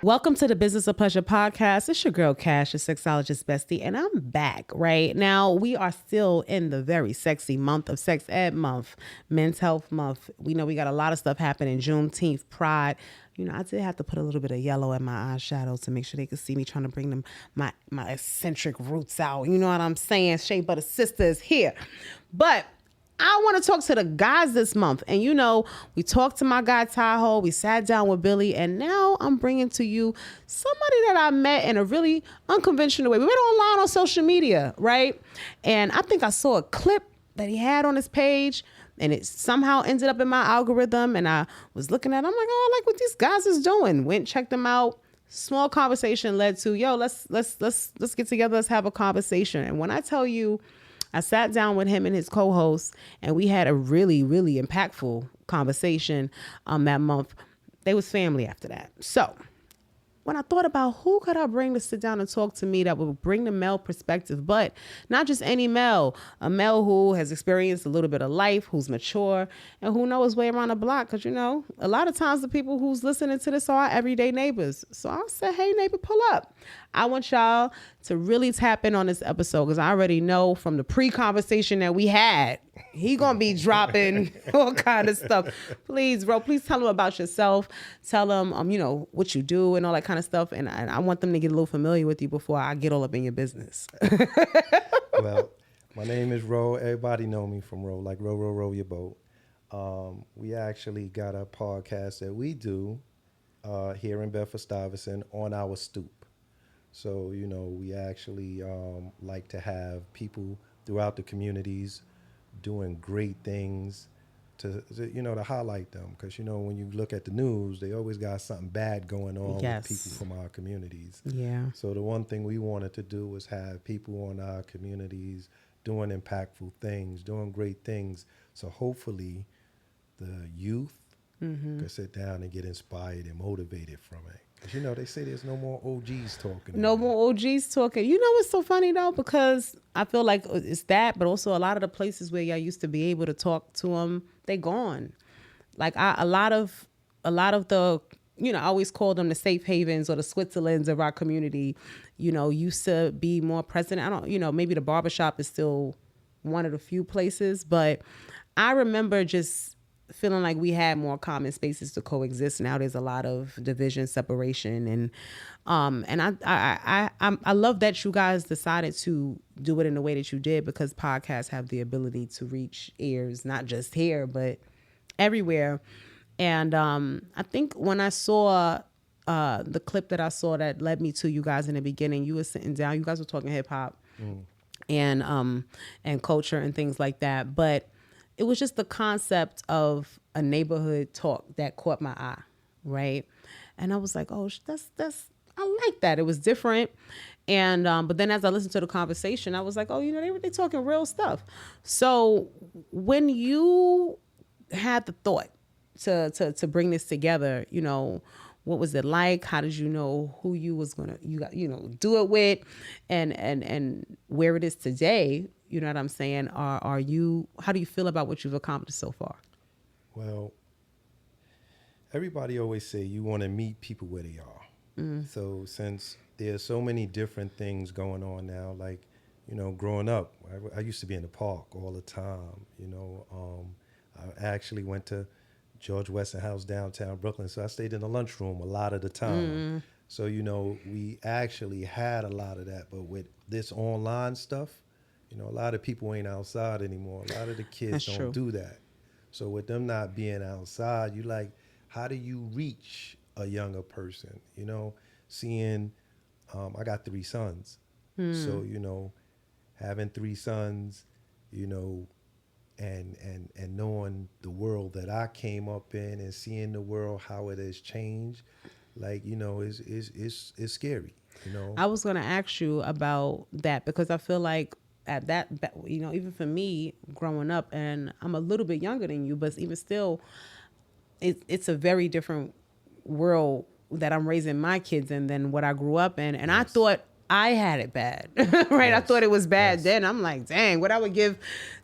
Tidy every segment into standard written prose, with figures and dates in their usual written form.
Welcome to the Business of Pleasure podcast. It's your girl Cash, your sexologist bestie, and I'm back. Right now, we are still in the very sexy month of Sex Ed Month, Men's Health Month. We know we got a lot of stuff happening. Juneteenth, Pride. You know, I did have to put a little bit of yellow in my eyeshadow to make sure they could see me trying to bring them my eccentric roots out. You know what I'm saying? Shea Butter Sister is here, but I want to talk to the guys this month. And you know, we talked to my guy Tahoe, we sat down with Billy, and now I'm bringing to you somebody that I met in a really unconventional way. We went online on social media, right? And I think I saw a clip that he had on his page, and it somehow ended up in my algorithm. And I was looking at it, I'm like, oh, I like what these guys is doing. Went and checked them out. Small conversation led to, yo, let's get together, let's have a conversation. And when I tell you, I sat down with him and his co-host, and we had a really, really impactful conversation that month. They was family after that. So when I thought about who could I bring to sit down and talk to me that would bring the male perspective, but not just any male, a male who has experienced a little bit of life, who's mature, and who knows his way around the block. Because, you know, a lot of times the people who's listening to this are our everyday neighbors. So I said, hey, neighbor, pull up. I want y'all to really tap in on this episode because I already know from the pre-conversation that we had, he gonna be dropping all kind of stuff. Please, bro, please tell him about yourself. Tell him, you know, what you do and all that kind of stuff. And I want them to get a little familiar with you before I get all up in your business. Well, my name is Ro. Everybody know me from Ro, like row your boat. We actually got a podcast that we do here in Bedford-Stuyvesant on our stoop. So, you know, we actually like to have people throughout the communities doing great things to highlight them. Because, you know, when you look at the news, they always got something bad going on Yes. with people from our communities. Yeah. So the one thing we wanted to do was have people in our communities doing impactful things, doing great things. So hopefully the youth can sit down and get inspired and motivated from it. Because, you know, they say there's no more OGs talking. No more OGs talking. You know what's so funny, though? Because I feel like it's that, but also a lot of the places where y'all used to be able to talk to them, they gone. Like a lot of the, you know, I always call them the safe havens or the Switzerlands of our community, you know, used to be more present. I don't, you know, maybe the barbershop is still one of the few places, but I remember just feeling like we had more common spaces to coexist. Now there's a lot of division, separation, and I love that you guys decided to do it in the way that you did, because podcasts have the ability to reach ears, not just here, but everywhere. And I think when I saw the clip that I saw that led me to you guys in the beginning, you were sitting down, you guys were talking hip hop and culture and things like that, but it was just the concept of a neighborhood talk that caught my eye, right? And I was like, oh, that's I like that. It was different. And but then as I listened to the conversation, I was like, oh, you know, they talking real stuff. So when you had the thought to bring this together, you know, what was it like? How did you know who you was gonna do it with, and where it is today? You know what I'm saying? How do you feel about what you've accomplished so far? Well, everybody always say you want to meet people where they are. So since there's so many different things going on now, like, you know, growing up, I used to be in the park all the time. You know, I actually went to George Westinghouse downtown Brooklyn, so I stayed in the lunchroom a lot of the time. So, you know, we actually had a lot of that. But with this online stuff, you know, a lot of people ain't outside anymore. A lot of the kids don't do that. So with them not being outside, you like, how do you reach a younger person? You know, seeing, I got 3 sons. So, you know, having 3 sons, you know, and knowing the world that I came up in and seeing the world, how it has changed, like, you know, it's scary, you know. I was going to ask you about that, because I feel like at that, you know, even for me growing up, and I'm a little bit younger than you, but even still, it's a very different world that I'm raising my kids in than what I grew up in. And yes. I had it bad, right? Yes. I thought it was bad then. I'm like, dang, what I would give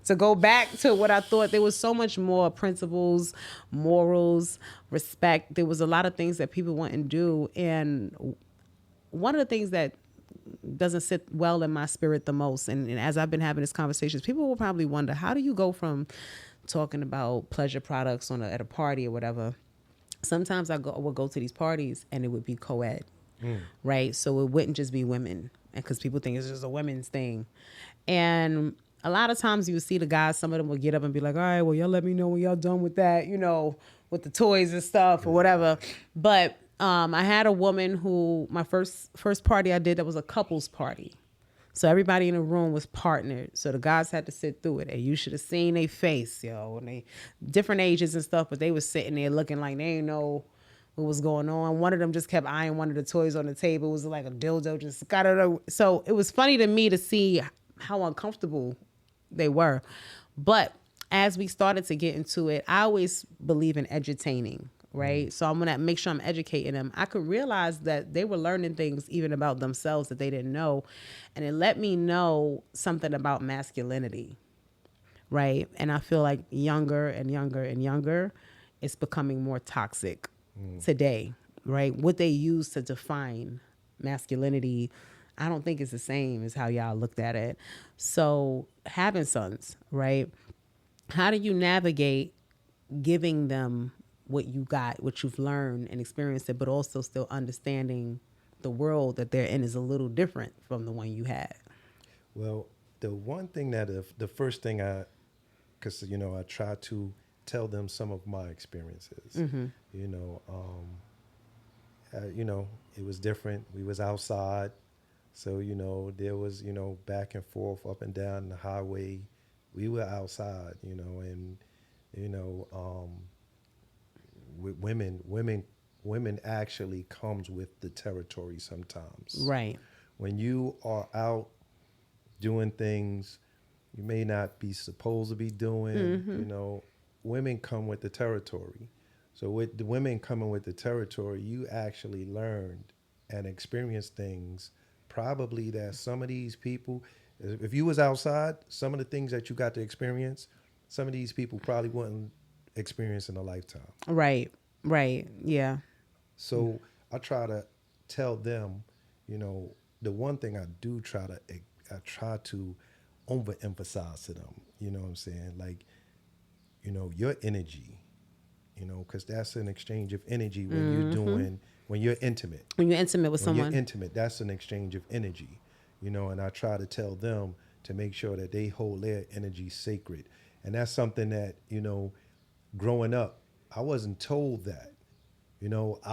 to go back to what I thought. There was so much more principles, morals, respect. There was a lot of things that people wouldn't do. And one of the things that doesn't sit well in my spirit the most, and as I've been having these conversations, people will probably wonder, how do you go from talking about pleasure products at a party or whatever? Sometimes I would go to these parties and it would be co-ed. Right? So it wouldn't just be women, because people think it's just a women's thing. And a lot of times you would see the guys, some of them would get up and be like, all right, well, y'all let me know when y'all done with that, with the toys and stuff or whatever. But I had a woman who, my first party I did, that was a couples party. So everybody in the room was partnered. So the guys had to sit through it. And you should have seen their face, and they different ages and stuff, but they was sitting there looking like they didn't know what was going on. One of them just kept eyeing one of the toys on the table. It was like a dildo, just got it. So it was funny to me to see how uncomfortable they were. But as we started to get into it, I always believe in edutaining, right? So I'm going to make sure I'm educating them. I could realize that they were learning things even about themselves that they didn't know. And it let me know something about masculinity, right? And I feel like younger and younger and younger, it's becoming more toxic today, right? What they use to define masculinity, I don't think it's the same as how y'all looked at it. So having sons, right? How do you navigate giving them what you got, what you've learned and experienced it, but also still understanding the world that they're in is a little different from the one you had? Well, the one thing that the first thing because I try to tell them some of my experiences. It was different. We was outside, so there was back and forth, up and down the highway. We were outside, and with women actually comes with the territory sometimes. Right. When you are out doing things you may not be supposed to be doing, women come with the territory. So with the women coming with the territory, you actually learned and experienced things probably that some of these people, if you was outside, some of the things that you got to experience, some of these people probably wouldn't experience in a lifetime. Right. Yeah. So I try to tell them, the one thing I try to overemphasize to them, you know what I'm saying? Like, your energy, because that's an exchange of energy when you're intimate. When you're intimate with someone. When you're intimate, that's an exchange of energy, and I try to tell them to make sure that they hold their energy sacred. And that's something that, growing up, I wasn't told that. I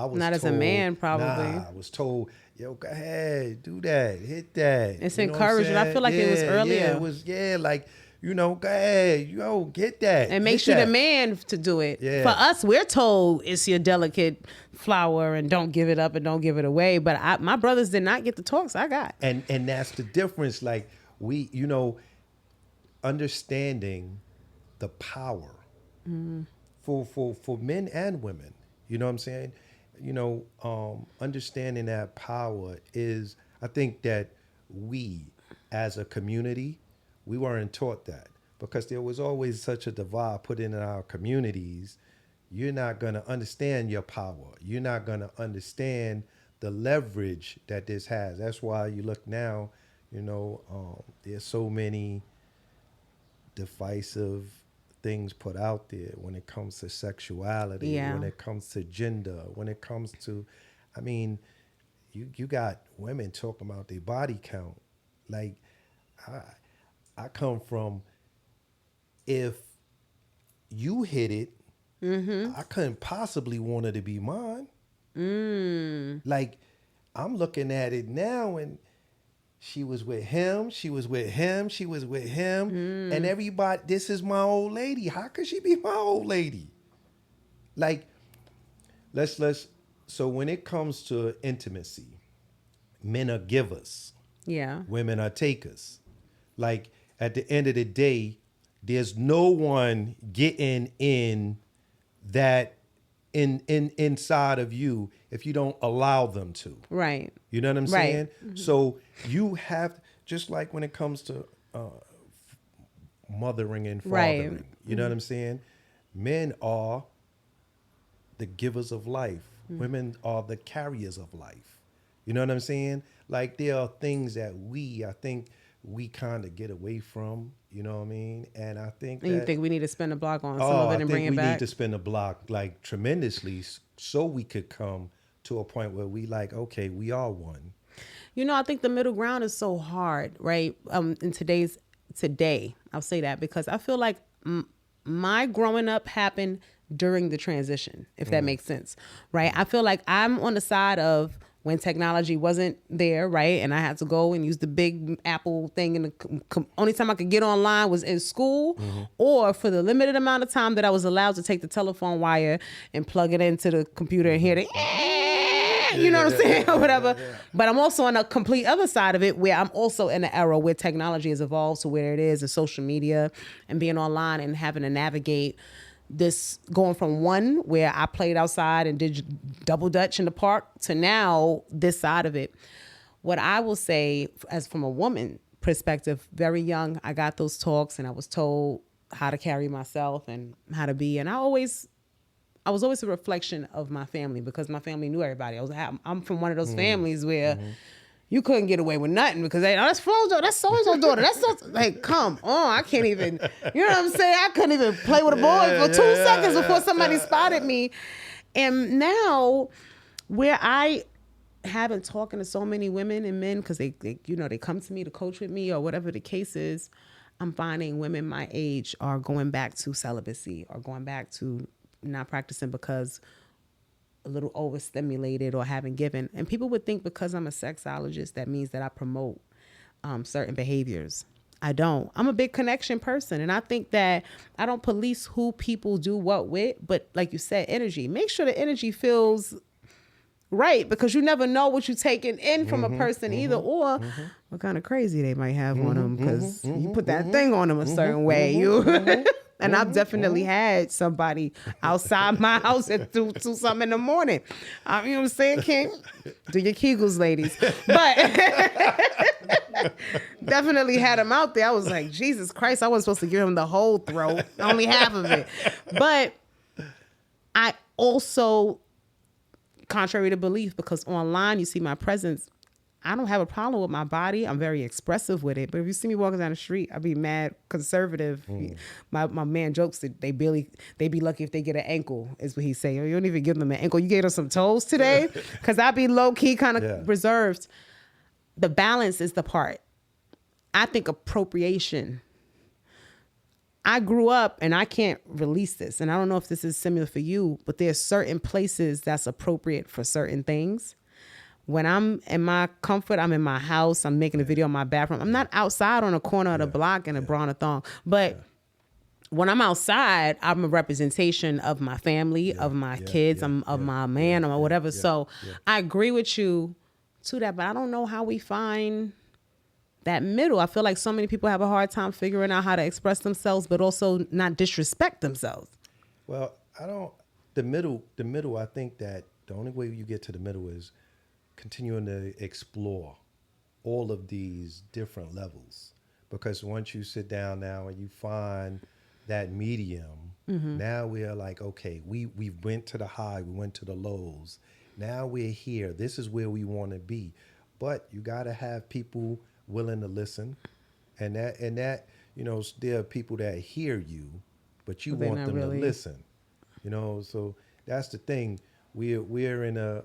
was not told, as a man, probably. I was told, yo, go ahead, do that, hit that. It's encouraging. I feel like it was earlier. Yeah, it was, like, go ahead, get that. And make sure the man to do it. Yeah. For us, we're told it's your delicate flower and don't give it up and don't give it away. But my brothers did not get the talks I got. And that's the difference. Like, we, understanding the power for men and women. You know what I'm saying? Understanding that power is, I think that we as a community, we weren't taught that because there was always such a divide put in our communities. You're not going to understand your power. You're not going to understand the leverage that this has. That's why you look now, there's so many divisive things put out there when it comes to sexuality, when it comes to gender, when it comes to, you got women talking about their body count. Like, I come from, if you hit it, I couldn't possibly want her to be mine. Like, I'm looking at it now and she was with him, and everybody, this is my old lady. How could she be my old lady? Like, so when it comes to intimacy, men are givers. Yeah. Women are takers. Like, at the end of the day, there's no one getting in that in inside of you if you don't allow them to. Right. You know what I'm Right. saying? So you have, just like when it comes to mothering and Right. fathering. You know what I'm saying? Men are the givers of life. Women are the carriers of life. You know what I'm saying? Like there are things that I think we kind of get away from. You know what I mean? And I think And you that, think we need to spend a block on some of I it and bring think it we need back? to spin the block like tremendously so we could come to a point where we like, okay, we are one. I think the middle ground is so hard, right? In today, I'll say that because I feel like my growing up happened during the transition, if that makes sense, right? I feel like I'm on the side of when technology wasn't there, right? And I had to go and use the big Apple thing, and the only time I could get online was in school, or for the limited amount of time that I was allowed to take the telephone wire and plug it into the computer and hear the you know what I'm saying, or whatever. But I'm also on a complete other side of it where I'm also in an era where technology has evolved to where it is, and social media and being online and having to navigate this, going from one where I played outside and did double dutch in the park to now this side of it. What I will say, as from a woman perspective, very young, I got those talks and I was told how to carry myself and how to be. And I was always a reflection of my family because my family knew everybody. I'm from one of those families where you couldn't get away with nothing because that's Flo's daughter, that's so-and-so's daughter. That's so, like, come on, I can't even, you know what I'm saying? I couldn't even play with a boy for 2 seconds before somebody spotted me. And now, where I haven't talking to so many women and men because they come to me to coach with me or whatever the case is, I'm finding women my age are going back to celibacy or going back to not practicing because a little overstimulated or haven't given. And people would think because I'm a sexologist, that means that I promote certain behaviors. I don't. I'm a big connection person. And I think that I don't police who people do what with, but like you said, energy. Make sure the energy feels right, because you never know what you're taking in from a person either, or what kind of crazy they might have on them, because you put that thing on them a certain way. And I've definitely had somebody outside my house at 2 something in the morning. You know what I'm saying, King? Do your Kegels, ladies. But definitely had him out there. I was like, Jesus Christ, I wasn't supposed to give him the whole throat, only half of it. But I also, contrary to belief, because online you see my presence, I don't have a problem with my body. I'm very expressive with it. But if you see me walking down the street, I'd be mad conservative. My man jokes that they be lucky if they get an ankle, is what he say. You don't even give them an ankle. You gave them some toes today? Because I be low key kind of reserved. The balance is the part. I think appropriation. I grew up, and I can't release this, and I don't know if this is similar for you, but there's certain places that's appropriate for certain things. When I'm in my comfort, I'm in my house, I'm making a video in my bathroom. I'm not outside on a corner of the block in a bra and a thong. But when I'm outside, I'm a representation of my family, of my kids, of my man, or whatever. So I agree with you to that, but I don't know how we find that middle. I feel like so many people have a hard time figuring out how to express themselves, but also not disrespect themselves. Well, the middle, I think that the only way you get to the middle is continuing to explore all of these different levels. Because once you sit down now and you find that medium, now we are like, okay, we went to the high, we went to the lows. Now we're here. This is where we want to be. But you got to have people willing to listen, and that there are people that hear you, but you want them to listen. So that's the thing. We're in a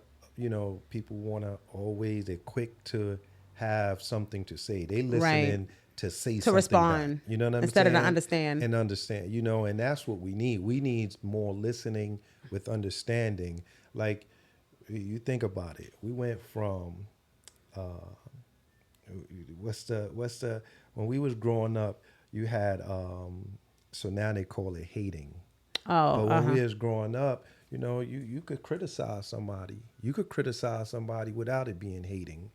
people want to always, they're quick to have something to say. They listen in to say to something respond back. You know what I'm instead saying? of to understand. And understand. And that's what we need. We need more listening with understanding. Like, you think about it. We went from when we was growing up, you had so now they call it hating. But when we was growing up, you could criticize somebody. You could criticize somebody without it being hating.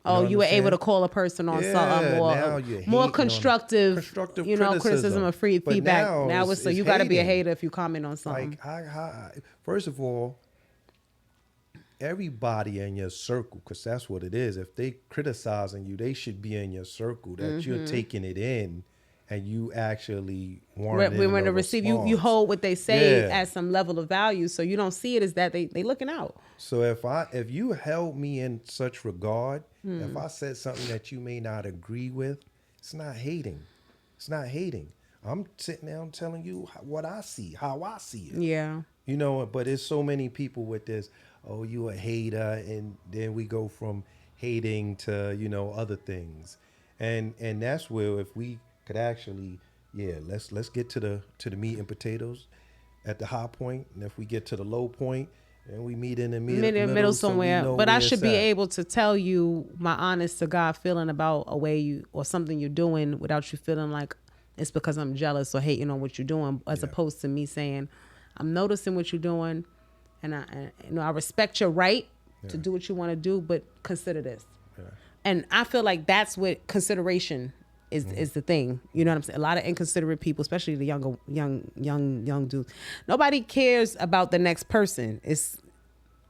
Oh, what you I'm were able saying? to call a person on something Yeah, now you're more hating on constructive, constructive criticism or free But feedback. now Now it's so it's you got to be a hating. hater if you comment on something. Like, first of all, everybody in your circle, because that's what it is. If they criticizing you, they should be in your circle. That you're taking it in, and you actually We warranting want a to receive you response. hold what they say Yeah. at some level of value, so you don't see it as that they looking out. So if you held me in such regard, if I said something that you may not agree with, it's not hating. It's not hating. I'm sitting down telling you what I see, how I see it. Yeah. But there's so many people with this, oh, you a hater, and then we go from hating to, other things. And that's where if we could actually, let's get to the meat and potatoes at the high point, and if we get to the low point, and we meet in the middle so we somewhere. know But I where should it's be at. able to tell you my honest to God feeling about a way you or something you're doing without you feeling like it's because I'm jealous or hating on what you're doing, as opposed to me saying, I'm noticing what you're doing, and I respect your right to do what you want to do, but consider this. Yeah. And I feel like that's what consideration is the thing. You know what I'm saying? A lot of inconsiderate people, especially the young dudes. Nobody cares about the next person. It's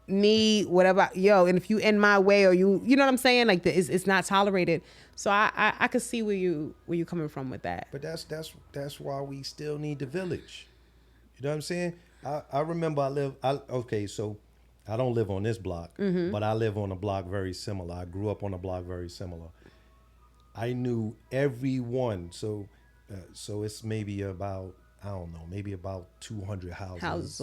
me, whatever, and if you in my way or you know what I'm saying? Like it's not tolerated. So I could see where you coming from with that. But that's why we still need the village. You know what I'm saying? I remember so I don't live on this block, but I live on a block very similar. I grew up on a block very similar. I knew everyone. So it's maybe about, I don't know, maybe about 200 houses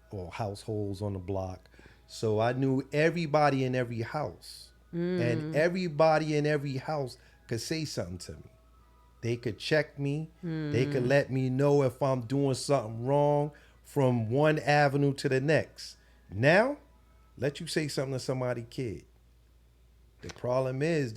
or households on the block. So I knew everybody in every house. And everybody in every house could say something to me. They could check me. They could let me know if I'm doing something wrong from one avenue to the next. Now, let you say something to somebody's kid. The problem is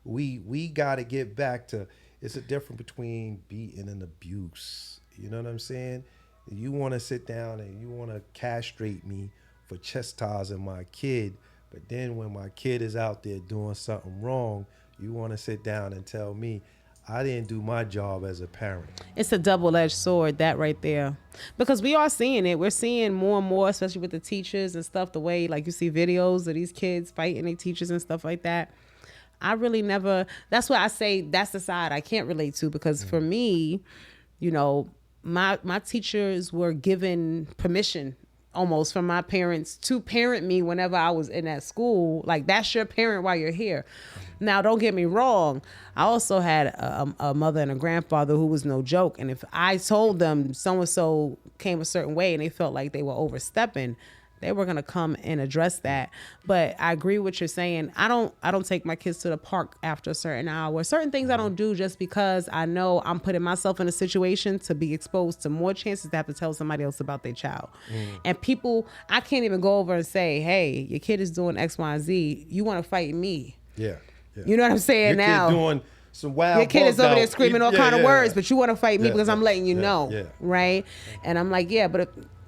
we got to get back to, it's a difference between beating and abuse. You know what I'm saying? You want to sit down and you want to castrate me for chastising my kid, but then when my kid is out there doing something wrong, you want to sit down and tell me I didn't do my job as a parent. It's a double-edged sword, that right there. Because we are seeing it. We're seeing more and more, especially with the teachers and stuff, the way, like, you see videos of these kids fighting their teachers and stuff like that. I really never, that's why I say that's the side I can't relate to, because for me, my teachers were given permission almost from my parents to parent me whenever I was in that school. Like, that's your parent while you're here. Now, don't get me wrong. I also had a mother and a grandfather who was no joke. And if I told them so-and-so came a certain way and they felt like they were overstepping, they were going to come and address that. But I agree with what you're saying. I don't take my kids to the park after a certain hour. Certain things I don't do just because I know I'm putting myself in a situation to be exposed to more chances to have to tell somebody else about their child. And people, I can't even go over and say, hey, your kid is doing X, Y, and Z. You want to fight me. Yeah. You know what I'm saying? Your now kid doing some wild. your kid is over there screaming all kind of words, but you want to fight me because I'm letting you know. Yeah. Right? And I'm like,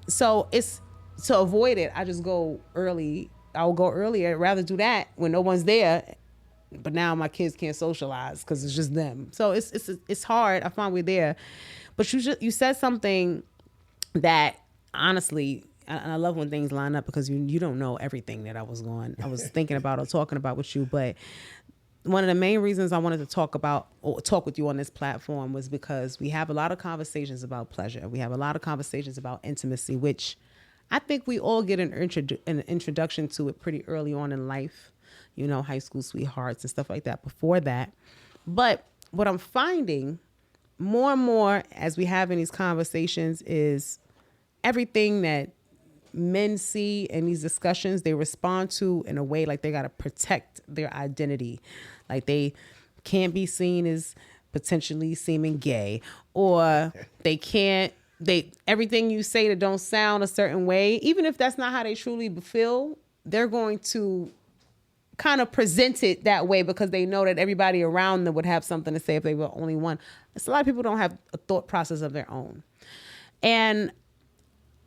so it's, to avoid it, I just go early. I'll go earlier. I'd rather do that when no one's there. But now my kids can't socialize because it's just them. So it's hard. I find we're there. But you said something that, honestly, and I love when things line up, because you don't know everything that I was thinking about or talking about with you. But one of the main reasons I wanted to talk with you on this platform was because we have a lot of conversations about pleasure. We have a lot of conversations about intimacy, which I think we all get an introduction to it pretty early on in life, high school sweethearts and stuff like that before that. But what I'm finding more and more as we have in these conversations is everything that men see in these discussions, they respond to in a way like they got to protect their identity. Like they can't be seen as potentially seeming gay, or everything you say that don't sound a certain way, even if that's not how they truly feel, they're going to kind of present it that way because they know that everybody around them would have something to say if they were only one. So a lot of people don't have a thought process of their own. And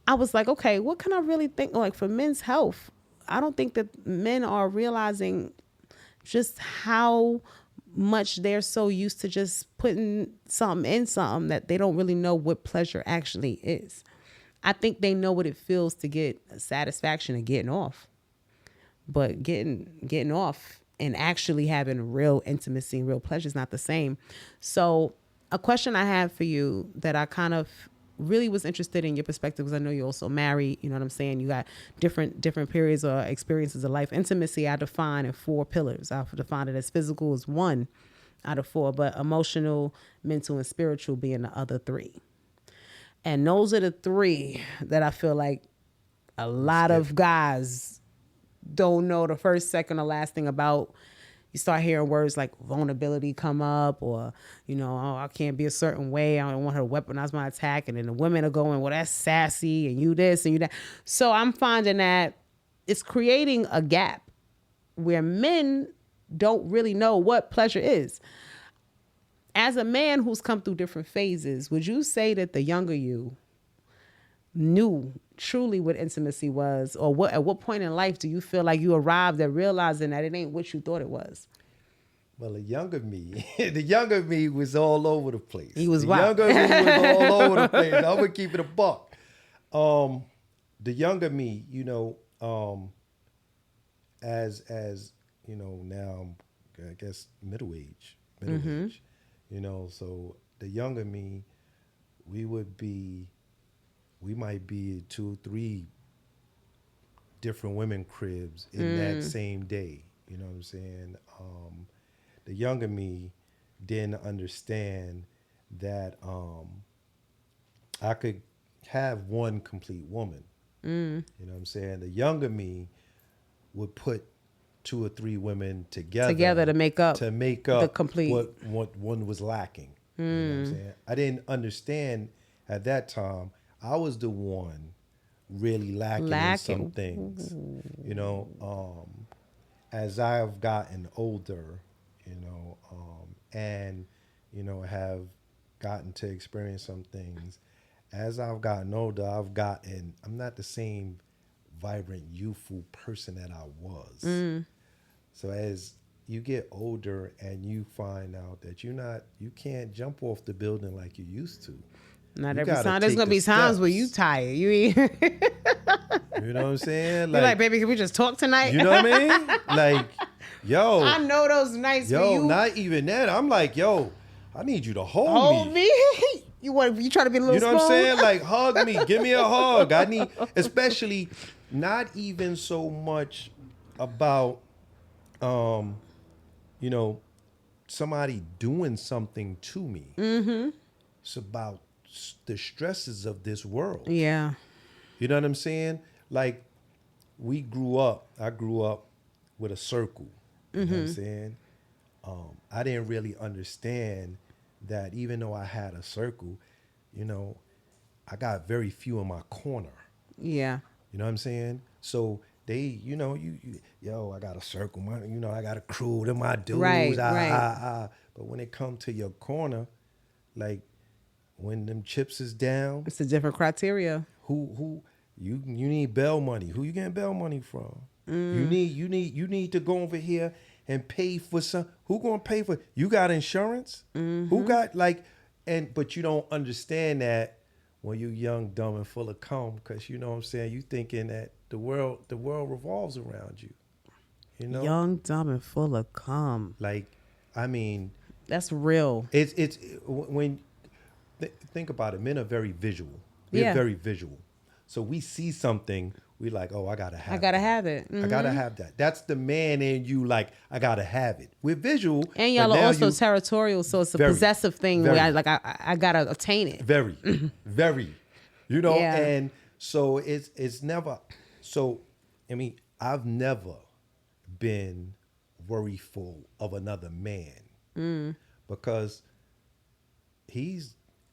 I was like, okay, what can I really think? Like, for men's health, I don't think that men are realizing just how much they're so used to just putting something in something that they don't really know what pleasure actually is. I think they know what it feels to get satisfaction and getting off, but getting off and actually having real intimacy and real pleasure is not the same. So a question I have for you that I kind of really was interested in your perspective, because I know you're also married, you know what I'm saying? You got different periods or experiences of life. Intimacy I define in 4 pillars. I define it as physical as 1 out of 4, but emotional, mental, and spiritual being the other 3. And those are the 3 that I feel like a lot of guys don't know the first, second, or last thing about. You start hearing words like vulnerability come up, or, you know, oh, I can't be a certain way. I don't want her to weaponize my attack. And then the women are going, well, that's sassy, and you this and you that. So I'm finding that it's creating a gap where men don't really know what pleasure is. As a man who's come through different phases, would you say that the younger you knew truly what intimacy was, or what at what point in life do you feel like you arrived at realizing that it ain't what you thought it was? Well, the younger me, the younger me was all over the place. He was the wild. younger me was all over the place. I'm gonna keep it a buck. The younger me, you know, as you know, now I'm, I guess middle age, you know. So the younger me, we might be 2, 3 different women cribs in that same day. You know what I'm saying? The younger me didn't understand that I could have one complete woman. You know what I'm saying? The younger me would put 2 or 3 women together to make up the complete what one was lacking. You know what I'm saying? I didn't understand at that time. I was the one really lacking in some things. You know, as I've gotten older, you know, and you know, have gotten to experience some things. As I've gotten older, I'm not the same vibrant, youthful person that I was. So as you get older and you find out that you can't jump off the building like you used to. Not You every gotta time. There's take gonna the be times where you steps. tired. You ain't. You know what I'm saying? You're like, baby, can we just talk tonight? You know what I mean? Like, yo, I know those nights where you not even that. I'm like, yo, I need you to hold me. You try to be a little You know what I'm spoon? saying? Like, hug me. Give me a hug. I need, especially not even so much about, you know, somebody doing something to me. It's about the stresses of this world. Yeah. You know what I'm saying? Like, I grew up with a circle. You know what I'm saying? I didn't really understand that even though I had a circle, you know, I got very few in my corner. Yeah. You know what I'm saying? So they, you know, yo, I got a circle, you know, I got a crew, they're my dudes. Right. But when it come to your corner, like when them chips is down, It's a different criteria. who you need bail money. Who you getting bail money from? You need to go over here and pay for some. Who gonna pay for? You got insurance? Who got but you don't understand that when you young, dumb, and full of cum, because you know what I'm saying, you thinking that the world revolves around you. You know, Young, dumb, and full of cum. like, I mean, That's real. it's when think about it. Men are very visual. We're very visual. So we see something, we like, oh, I gotta have it. I gotta have that. That's the man in you, like, I gotta have it. We're visual. And y'all are also territorial, so it's a possessive thing where I gotta obtain it. Very, very. You know, Yeah. and so it's never, so I mean, I've never been worryful of another man because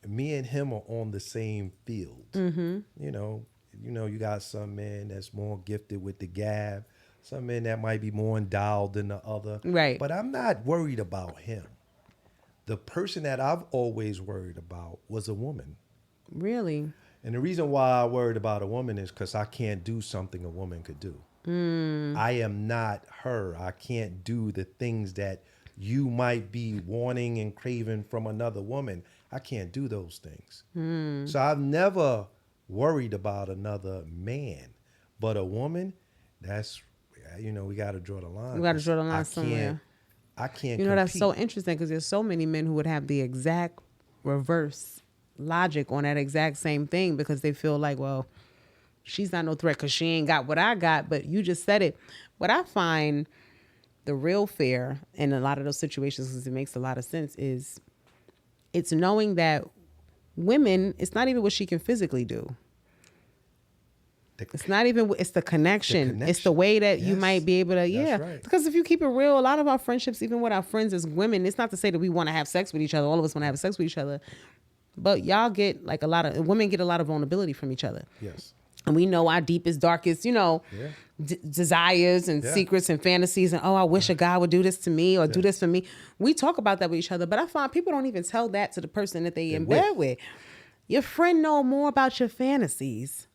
me and him are on the same field. You know, you got some men that's more gifted with the gab, some men that might be more endowed than the other. Right. But I'm not worried about him. The person that I've always worried about was a woman. Really? And the reason why I worried about a woman is because I can't do something a woman could do. I am not her. I can't do the things that you might be wanting and craving from another woman. I can't do those things. So I've never worried about another man. But a woman, that's, we got to draw the line. We got to 'cause draw the line somewhere. I can't You know, that's compete. so interesting because there's so many men who would have the exact reverse logic on that exact same thing because they feel like, well, she's not no threat because she ain't got what I got. But you just said it. What I find the real fear in a lot of those situations, because it makes a lot of sense, is it's knowing that women, it's not even what she can physically do. It's not even, it's the connection. It's the way that you might be able to, Right. Because if you keep it real, a lot of our friendships, even with our friends as women, it's not to say that we want to have sex with each other. All of us want to have sex with each other. But y'all get like women get a lot of vulnerability from each other. Yes. And we know our deepest, darkest, desires and secrets and fantasies. And, oh, I wish a guy would do this to me or do this for me. We talk about that with each other. But I find people don't even tell that to the person that they in bed with. Your friend know more about your fantasies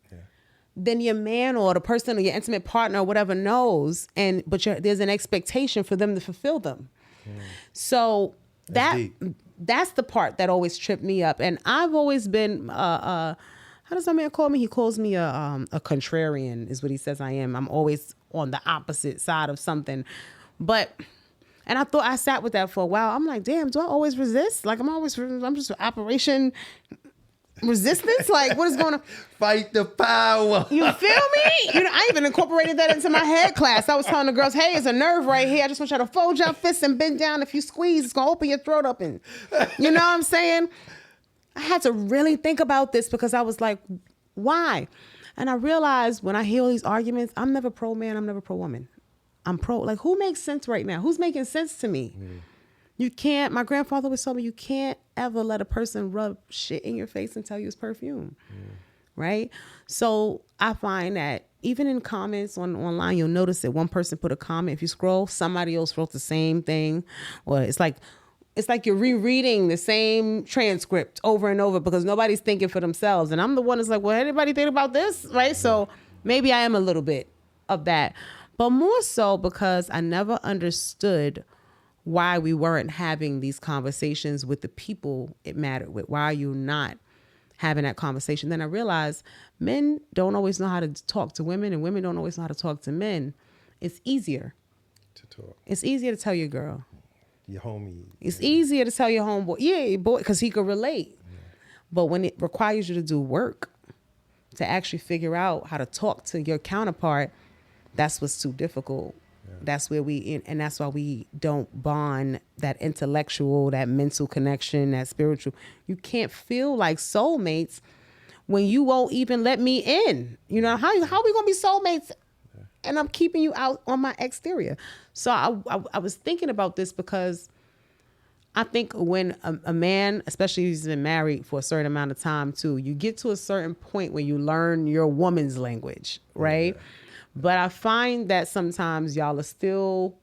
than your man or the person or your intimate partner or whatever knows. But there's an expectation for them to fulfill them. So that's the part that always tripped me up. And I've always been, how does that man call me? He calls me a contrarian is what he says I am. I'm always on the opposite side of something. And I sat with that for a while. I'm like, damn, do I always resist? Like I'm just Operation Resistance? Like, what is going on? Fight the power. You feel me? I even incorporated that into my head class. I was telling the girls, hey, it's a nerve right here. I just want you to fold your fists and bend down. If you squeeze, it's going to open your throat up. And you know what I'm saying? I had to really think about this because I was like, why? And I realized when I hear all these arguments, I'm never pro man, I'm never pro woman. I'm pro, like, who makes sense right now? Who's making sense to me? You can't, my grandfather always told me, you can't ever let a person rub shit in your face and tell you it's perfume. Right? So I find that even in comments online, you'll notice that one person put a comment. If you scroll, somebody else wrote the same thing. Or it's like you're rereading the same transcript over and over because nobody's thinking for themselves. And I'm the one that's like, well, anybody think about this? Right? So maybe I am a little bit of that. But more so because I never understood why we weren't having these conversations with the people it mattered with. Why are you not having that conversation? Then I realized men don't always know how to talk to women and women don't always know how to talk to men. It's easier to talk. It's easier to tell your girl. Your homie. It's easier to tell your homeboy. Yeah, your boy, because he could relate. But when it requires you to do work to actually figure out how to talk to your counterpart, that's what's too difficult. That's where and that's why we don't bond that intellectual, that mental connection, that spiritual. You can't feel like soulmates when you won't even let me in. You know, how we gonna be soulmates? And I'm keeping you out on my exterior. So I was thinking about this because I think when a man, especially if he's been married for a certain amount of time too, you get to a certain point where you learn your woman's language, right? Yeah. But I find that sometimes y'all are still,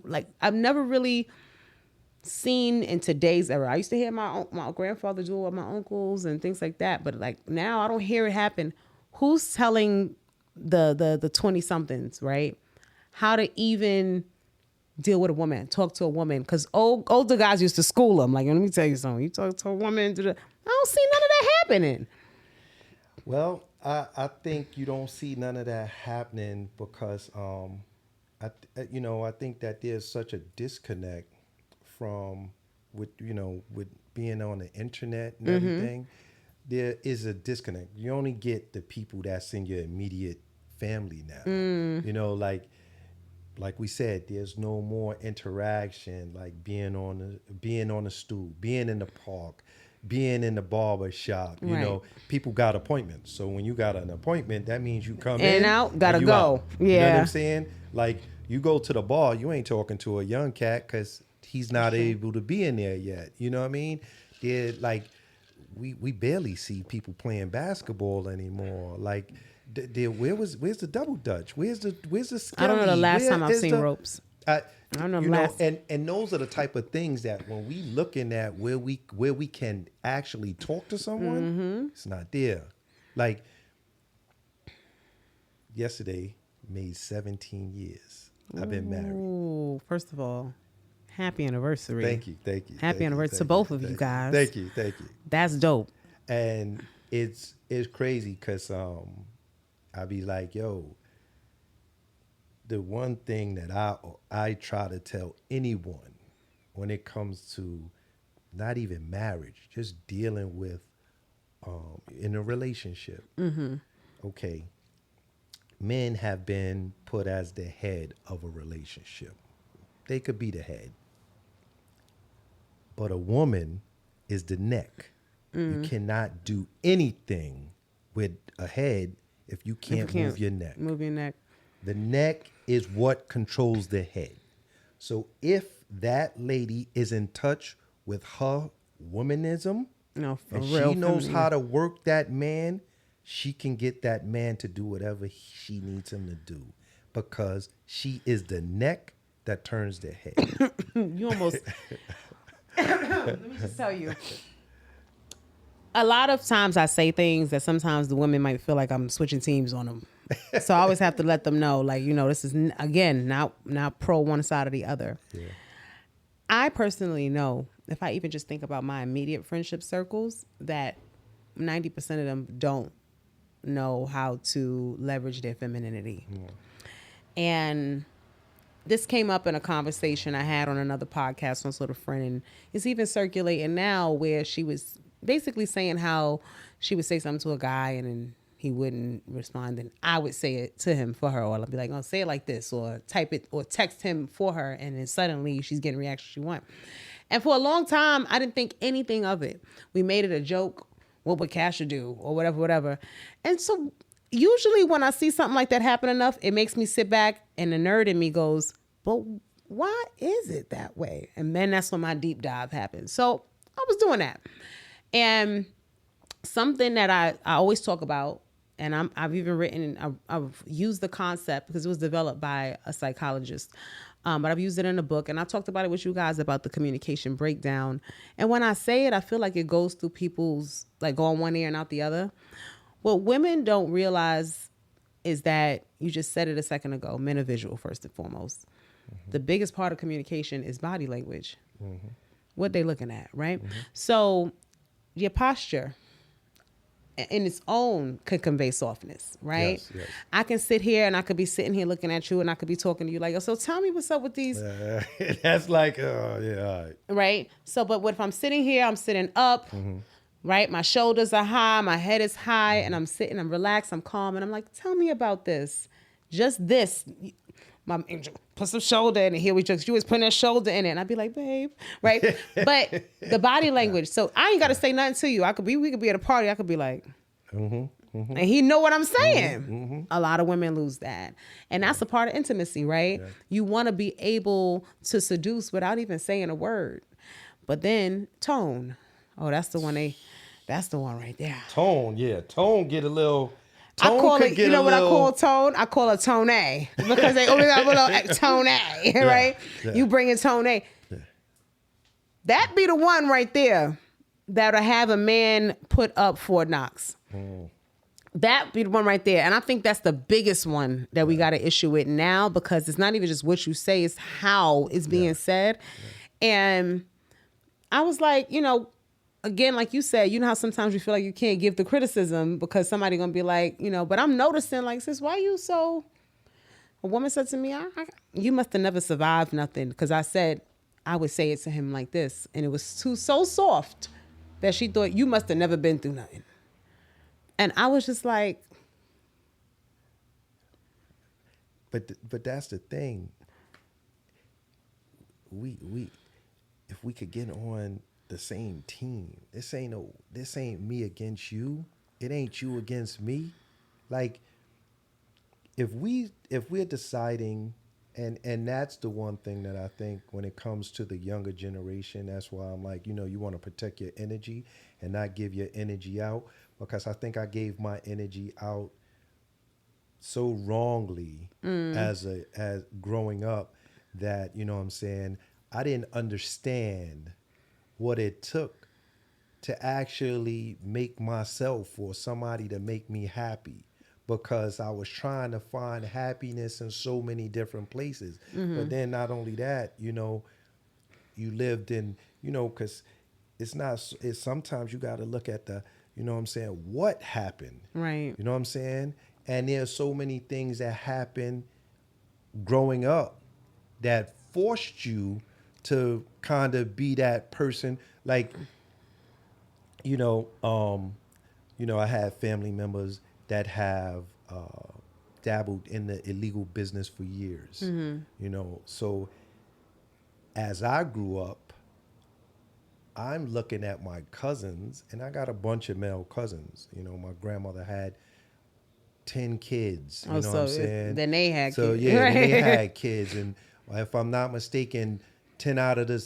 like, I've never really seen in today's era. I used to hear my grandfather do it with my uncles and things like that. But like now I don't hear it happen. Who's telling the 20-somethings, right, how to even deal with a woman, talk to a woman? Because older guys used to school them. Like, let me tell you something. You talk to a woman, I don't see none of that happening. Well, I think you don't see none of that happening because I think that there's such a disconnect from with being on the internet and everything. There is a disconnect. You only get the people that's in your immediate family now. Like we said, there's no more interaction, like being on the stool, being in the park, being in the barber shop. Right. People got appointments. So when you got an appointment, that means you come in in out, gotta and go. Out. Yeah. You know what I'm saying? Like, you go to the bar, you ain't talking to a young cat because he's not able to be in there yet. You know what I mean? They're like, we barely see people playing basketball anymore. Like, where's the double dutch? Where's the skelly? I don't know the last time I've seen ropes. I don't know. And those are the type of things that when we looking at where we can actually talk to someone, it's not there. Like yesterday, made 17 years. I've been married. Ooh, first of all, happy anniversary. Thank you, thank you, Happy thank you, anniversary to thank you, both of you thank you, guys. thank you, thank you. That's dope. And it's crazy because I be like, yo, the one thing that I try to tell anyone when it comes to not even marriage, just dealing with in a relationship. Okay, men have been put as the head of a relationship. They could be the head, but a woman is the neck. You cannot do anything with a head if you If you can't move your neck. move your neck. The neck is what controls the head. So if that lady is in touch with her womanism No, for and real. she knows feminine. how to work that man, she can get that man to do whatever she needs him to do because she is the neck that turns the head. You almost. Let me just tell you. A lot of times I say things that sometimes the women might feel like I'm switching teams on them. So I always have to let them know, like, this is again not pro one side or the other. Yeah. I personally know, if I even just think about my immediate friendship circles, that 90% of them don't know how to leverage their femininity. And this came up in a conversation I had on another podcast, one sort of friend, and it's even circulating now where she was basically saying how she would say something to a guy and then he wouldn't respond, and I would say it to him for her, or I'll be like, oh, say it like this, or type it, or text him for her, and then suddenly she's getting the reaction she wants. And for a long time, I didn't think anything of it. We made it a joke. What would Casha do, or whatever. And so usually when I see something like that happen enough, it makes me sit back, and the nerd in me goes, but why is it that way? And then that's when my deep dive happens. So I was doing that. And something that I always talk about, and I've even written, I've used the concept because it was developed by a psychologist, but I've used it in a book, and I talked about it with you guys about the communication breakdown. And when I say it, I feel like it goes through people's, like, go on one ear and out the other. What women don't realize is that, you just said it a second ago, men are visual first and foremost. The biggest part of communication is body language. What they looking at, right? So your posture in its own could convey softness, right? Yes, yes. I can sit here and I could be sitting here looking at you and I could be talking to you like, so tell me what's up with these. That's like, oh, yeah, all right. Right? So, but what if I'm sitting here, I'm sitting up, right? My shoulders are high, my head is high, and I'm sitting, I'm relaxed, I'm calm, and I'm like, tell me about this. Just this. My angel, put some shoulder in it. Here we just, you was putting that shoulder in it. And I'd be like, babe, right? But the body language. So I ain't got to say nothing to you. We could be at a party. I could be like, and he know what I'm saying. A lot of women lose that. And that's a part of intimacy, right? Yeah. You want to be able to seduce without even saying a word. But then tone. Oh, that's the one right there. Tone, yeah. Tone get a little... I call could it, get you know a what I little- call tone? I call it tone A because they only got a little tone A, right? yeah. You bring in tone A. That be the one right there that'll have a man put up Fort Knox. That be the one right there. And I think that's the biggest one that we got to issue with now, because it's not even just what you say, it's how it's being said. And I was like, again, like you said, how sometimes you feel like you can't give the criticism because somebody gonna be like, but I'm noticing, like, sis, why you so... A woman said to me, you must have never survived nothing, because I said I would say it to him like this, and it was so soft that she thought you must have never been through nothing. And I was just like... But that's the thing. We if we could get on the same team. This ain't me against you. It ain't you against me. Like, if we're deciding, and that's the one thing that I think when it comes to the younger generation, that's why I'm like, you want to protect your energy and not give your energy out, because I think I gave my energy out so wrongly as growing up, that, what I'm saying, I didn't understand what it took to actually make myself or somebody to make me happy because I was trying to find happiness in so many different places. But then not only that, you lived in, because it's not, it's sometimes you got to look at the, what I'm saying, what happened. Right. You know what I'm saying? And there's so many things that happen growing up that forced you to kind of be that person. Like, you know, um, I have family members that have dabbled in the illegal business for years. So as I grew up, I'm looking at my cousins, and I got a bunch of male cousins. My grandmother had 10 kids. Oh, You know what I'm so saying? then they had So kids. yeah, then they Right. had kids, and if I'm not mistaken, 7 out of the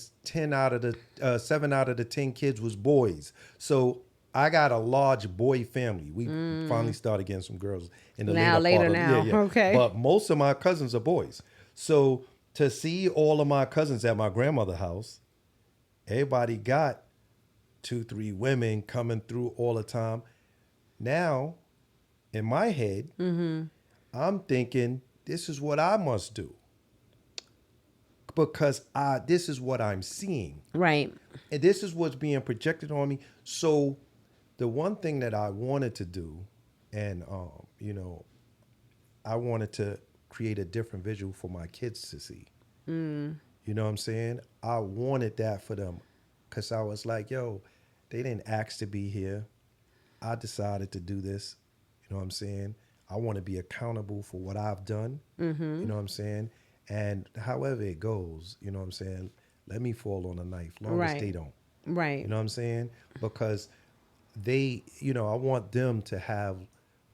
10 kids was boys. So I got a large boy family. We finally started getting some girls in the Now, later part later of now. yeah. Okay. But most of my cousins are boys. So to see all of my cousins at my grandmother's house, everybody got 2, 3 women coming through all the time. Now, in my head, I'm thinking this is what I must do because this is what I'm seeing. Right. And this is what's being projected on me. So the one thing that I wanted to do, and I wanted to create a different visual for my kids to see. You know what I'm saying? I wanted that for them because I was like, yo, they didn't ask to be here. I decided to do this. You know what I'm saying? I want to be accountable for what I've done. You know what I'm saying? And however it goes, you know what I'm saying? Let me fall on a knife, long as Right. they don't. Right. You know what I'm saying? Because they, I want them to have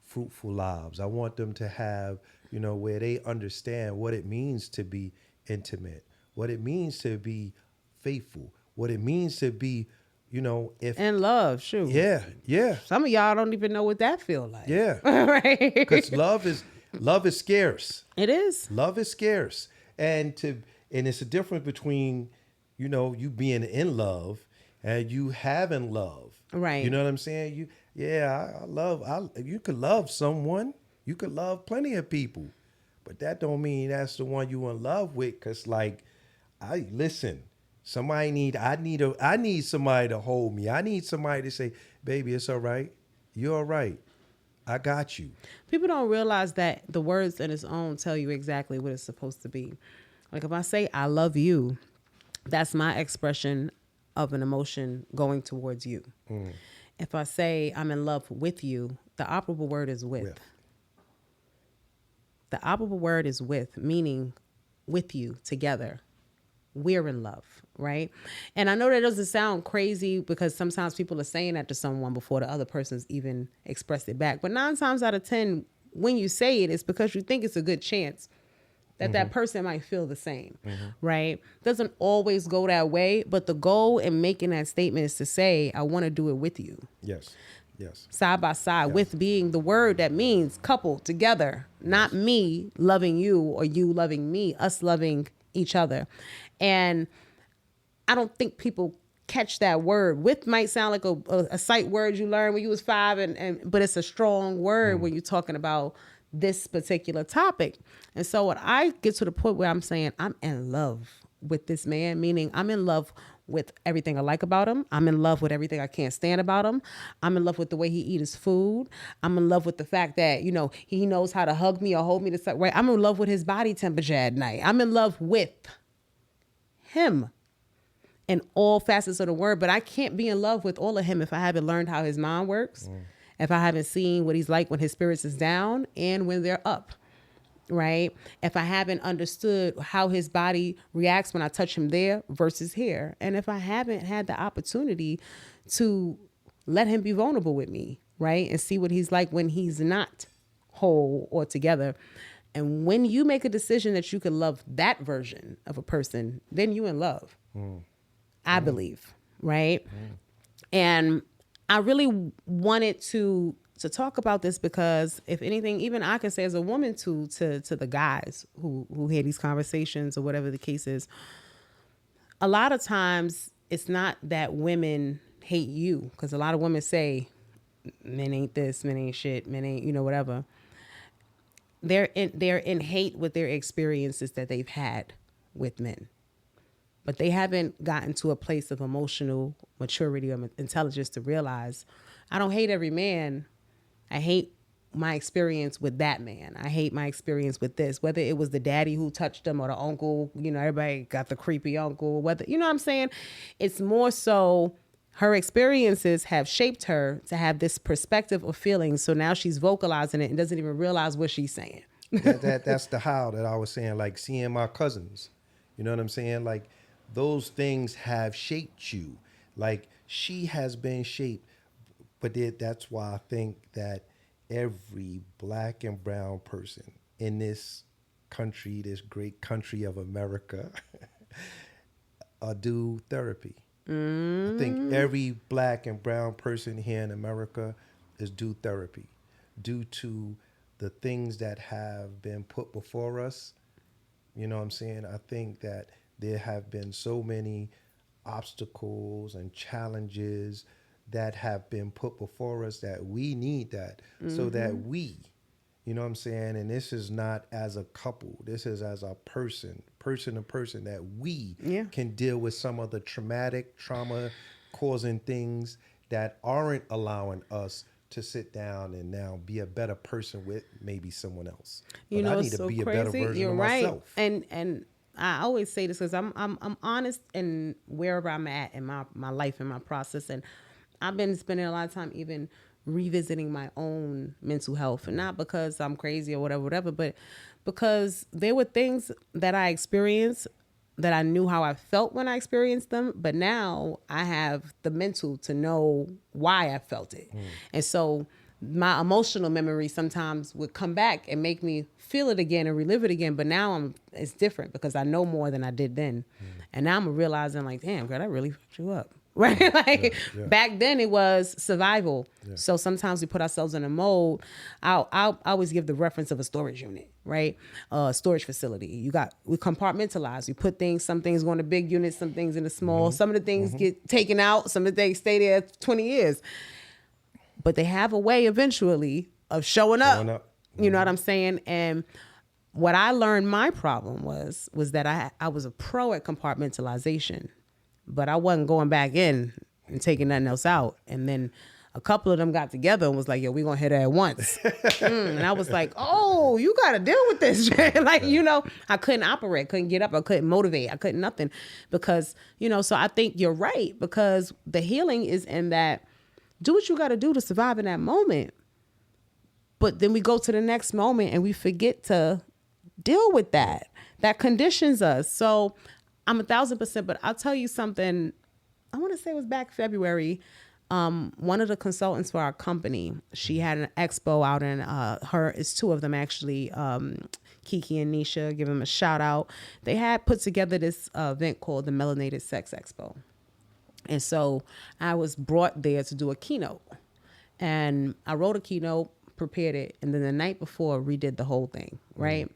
fruitful lives. I want them to have, where they understand what it means to be intimate, what it means to be faithful, what it means to be, if And love, shoot. yeah, Some of y'all don't even know what that feel like. yeah. Right. Because love is scarce. It is. Love is scarce, and it's a difference between, you being in love and you having love. Right. You know what I'm saying? You could love someone. You could love plenty of people, but that don't mean that's the one you in love with. Cause I need somebody to hold me. I need somebody to say, baby, it's all right. You're all right. I got you. People don't realize that the words in its own tell you exactly what it's supposed to be. Like if I say I love you, that's my expression of an emotion going towards you. If I say I'm in love with you, the operable word is with. The operable word is with, meaning with you, together. We're in love, right? And I know that doesn't sound crazy because sometimes people are saying that to someone before the other person's even expressed it back. But 9 times out of 10, when you say it, it's because you think it's a good chance that that person might feel the same, right? Doesn't always go that way, but the goal in making that statement is to say, I want to do it with you. Yes. Side by side, with being the word that means couple together, not me loving you or you loving me, us loving each other. And I don't think people catch that word. With might sound like a sight word you learned when you was 5, but it's a strong word when you're talking about this particular topic. And so when I get to the point where I'm saying I'm in love with this man, meaning I'm in love with everything I like about him. I'm in love with everything I can't stand about him. I'm in love with the way he eats his food. I'm in love with the fact that, he knows how to hug me or hold me to say, right. I'm in love with his body temperature at night. I'm in love with him in all facets of the word, but I can't be in love with all of him if I haven't learned how his mind works, if I haven't seen what he's like when his spirits is down and when they're up. Right? If I haven't understood how his body reacts when I touch him there versus here. And if I haven't had the opportunity to let him be vulnerable with me, right? And see what he's like when he's not whole or together. And when you make a decision that you can love that version of a person, then you in love. I believe, right? And I really wanted to talk about this because if anything, even I can say as a woman to the guys who hear these conversations or whatever the case is, a lot of times it's not that women hate you, because a lot of women say men ain't this, men ain't shit, men ain't, whatever. they're in hate with their experiences that they've had with men, but they haven't gotten to a place of emotional maturity or intelligence to realize, I don't hate every man. I hate my experience with that man. I hate my experience with this, whether it was the daddy who touched them or the uncle, everybody got the creepy uncle, whether, what I'm saying? It's more so her experiences have shaped her to have this perspective of feelings. So now she's vocalizing it and doesn't even realize what she's saying. That's the how that I was saying, like seeing my cousins. You know what I'm saying? Like those things have shaped you. Like she has been shaped, but that's why I think that every black and brown person in this country, this great country of America, do therapy. I think every black and brown person here in America is due therapy due to the things that have been put before us. You know what I'm saying? I think that there have been so many obstacles and challenges that have been put before us that we need that so that we, you know what I'm saying? And this is not as a couple. This is as a person to person, that we can deal with some of the trauma causing things that aren't allowing us to sit down and now be a better person with maybe someone else. But I need to be a better version You're of right. myself. And I always say this because I'm honest in wherever I'm at in my life and my process, and I've been spending a lot of time even revisiting my own mental health, and not because I'm crazy or whatever, but because there were things that I experienced that I knew how I felt when I experienced them, but now I have the mental to know why I felt it. And so my emotional memory sometimes would come back and make me feel it again and relive it again. But now it's different because I know more than I did then. And now I'm realizing like, damn, girl, that really fucked you up. Right? Like back then it was survival. So sometimes we put ourselves in a mode. I'll always give the reference of a storage unit, right? Storage facility. We compartmentalize. We put some things go in the big units, some things in the small. Some of the things get taken out. Some of the things stay there 20 years. But they have a way eventually of showing up. You know what I'm saying? And what I learned my problem was that I was a pro at compartmentalization, but I wasn't going back in and taking nothing else out. And then a couple of them got together and was like, yo, we gonna hit her at once. And I was like, oh, you gotta deal with this. Like, I couldn't operate, couldn't get up, I couldn't motivate, I couldn't nothing because, so I think you're right, because the healing is in that, do what you gotta do to survive in that moment. But then we go to the next moment and we forget to deal with that. That conditions us. So I'm 1,000%, but I'll tell you something. I want to say it was back February. One of the consultants for our company, she had an expo out, and it's two of them actually, Kiki and Nisha, give them a shout out. They had put together this event called the Melanated Sex Expo. And so I was brought there to do a keynote, and I wrote a keynote, prepared it, and then the night before redid the whole thing, right?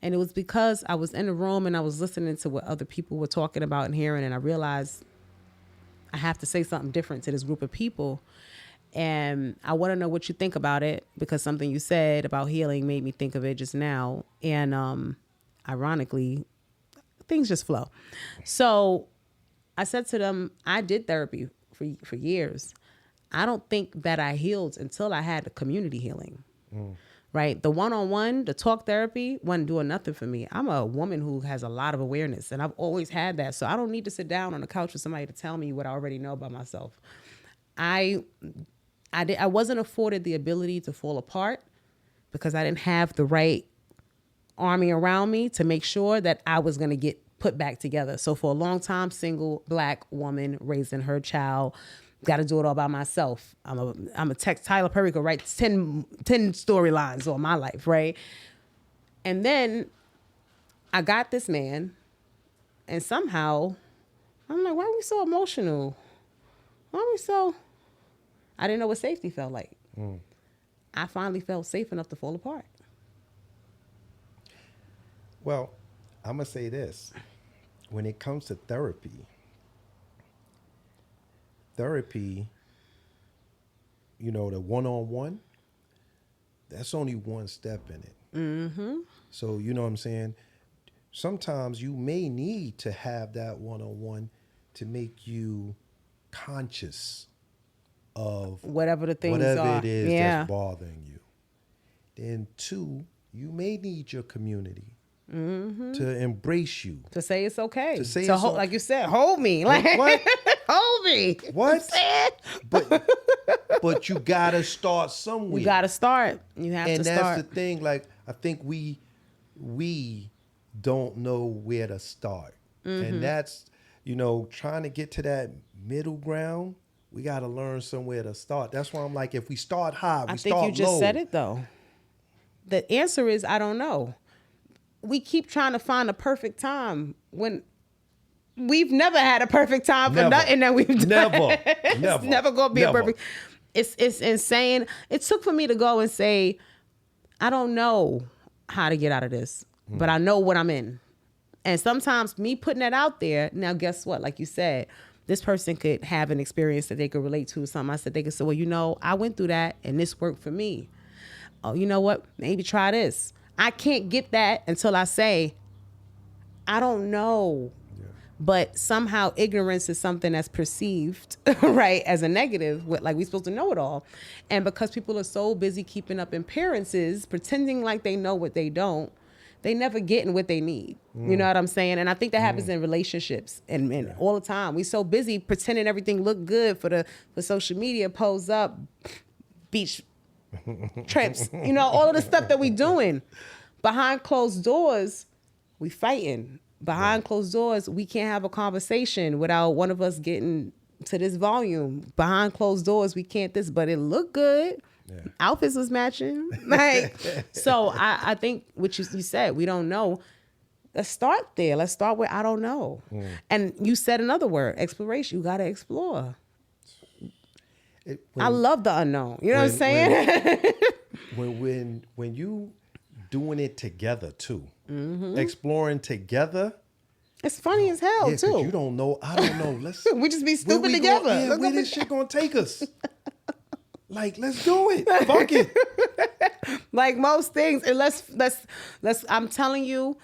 And it was because I was in the room and I was listening to what other people were talking about and hearing, and I realized I have to say something different to this group of people. And I want to know what you think about it, because something you said about healing made me think of it just now. And ironically, things just flow. So I said to them, I did therapy for years. I don't think that I healed until I had the community healing, right? The one-on-one, the talk therapy wasn't doing nothing for me. I'm a woman who has a lot of awareness, and I've always had that. So I don't need to sit down on the couch with somebody to tell me what I already know about myself. I wasn't afforded the ability to fall apart because I didn't have the right army around me to make sure that I was going to get put back together. So for a long time, single black woman raising her child, got to do it all by myself. I'm a text. Tyler Perry could write 10 storylines on my life, right? And then I got this man, and somehow I'm like, why are we so emotional? Why are we so... I didn't know what safety felt like. I finally felt safe enough to fall apart. Well, I'm going to say this. When it comes to therapy, the one-on-one, that's only one step in it. Mm-hmm. So you know what I'm saying? Sometimes you may need to have that one-on-one to make you conscious of Whatever the things whatever are. it is Yeah. that's bothering you. Then two, you may need your community to embrace you. To say it's okay. To say it's like you said, hold me. Like what? hold me. What? But you gotta start somewhere. You gotta start. You have to start. And that's the thing. Like I think we don't know where to start, and that's trying to get to that middle ground. We gotta learn somewhere to start. That's why I'm like, if we start high, we start low. I think you just said it though. The answer is I don't know. We keep trying to find a perfect time when we've never had a perfect time for nothing that we've done. It's never gonna be a perfect. It's insane. It took for me to go and say, I don't know how to get out of this, but I know what I'm in. And sometimes me putting that out there, now guess what? Like you said, this person could have an experience that they could relate to or something. I said they could say, well, I went through that and this worked for me. Oh, you know what? Maybe try this. I can't get that until I say, I don't know. Yeah. But somehow ignorance is something that's perceived, right, as a negative, like we're supposed to know it all. And because people are so busy keeping up appearances, pretending like they know what they don't, they never getting what they need. You know what I'm saying? And I think that happens in relationships and all the time. We so busy pretending everything look good for social media, pose up, beach trips, all of the stuff that we doing. Behind closed doors, we fighting. Behind closed doors, we can't have a conversation without one of us getting to this volume. Behind closed doors, we can't this, but it looked good. Yeah. Outfits was matching. So I think what you said, we don't know. Let's start there. Let's start with I don't know. And you said another word, exploration. You got to explore. I love the unknown. You know what I'm saying? When you doing it together too, exploring together. It's funny as hell too. You don't know. I don't know. Let's we just be stupid together. Where this shit gonna take us? Like, let's do it. Fuck it. Like most things, and let's. I'm telling you.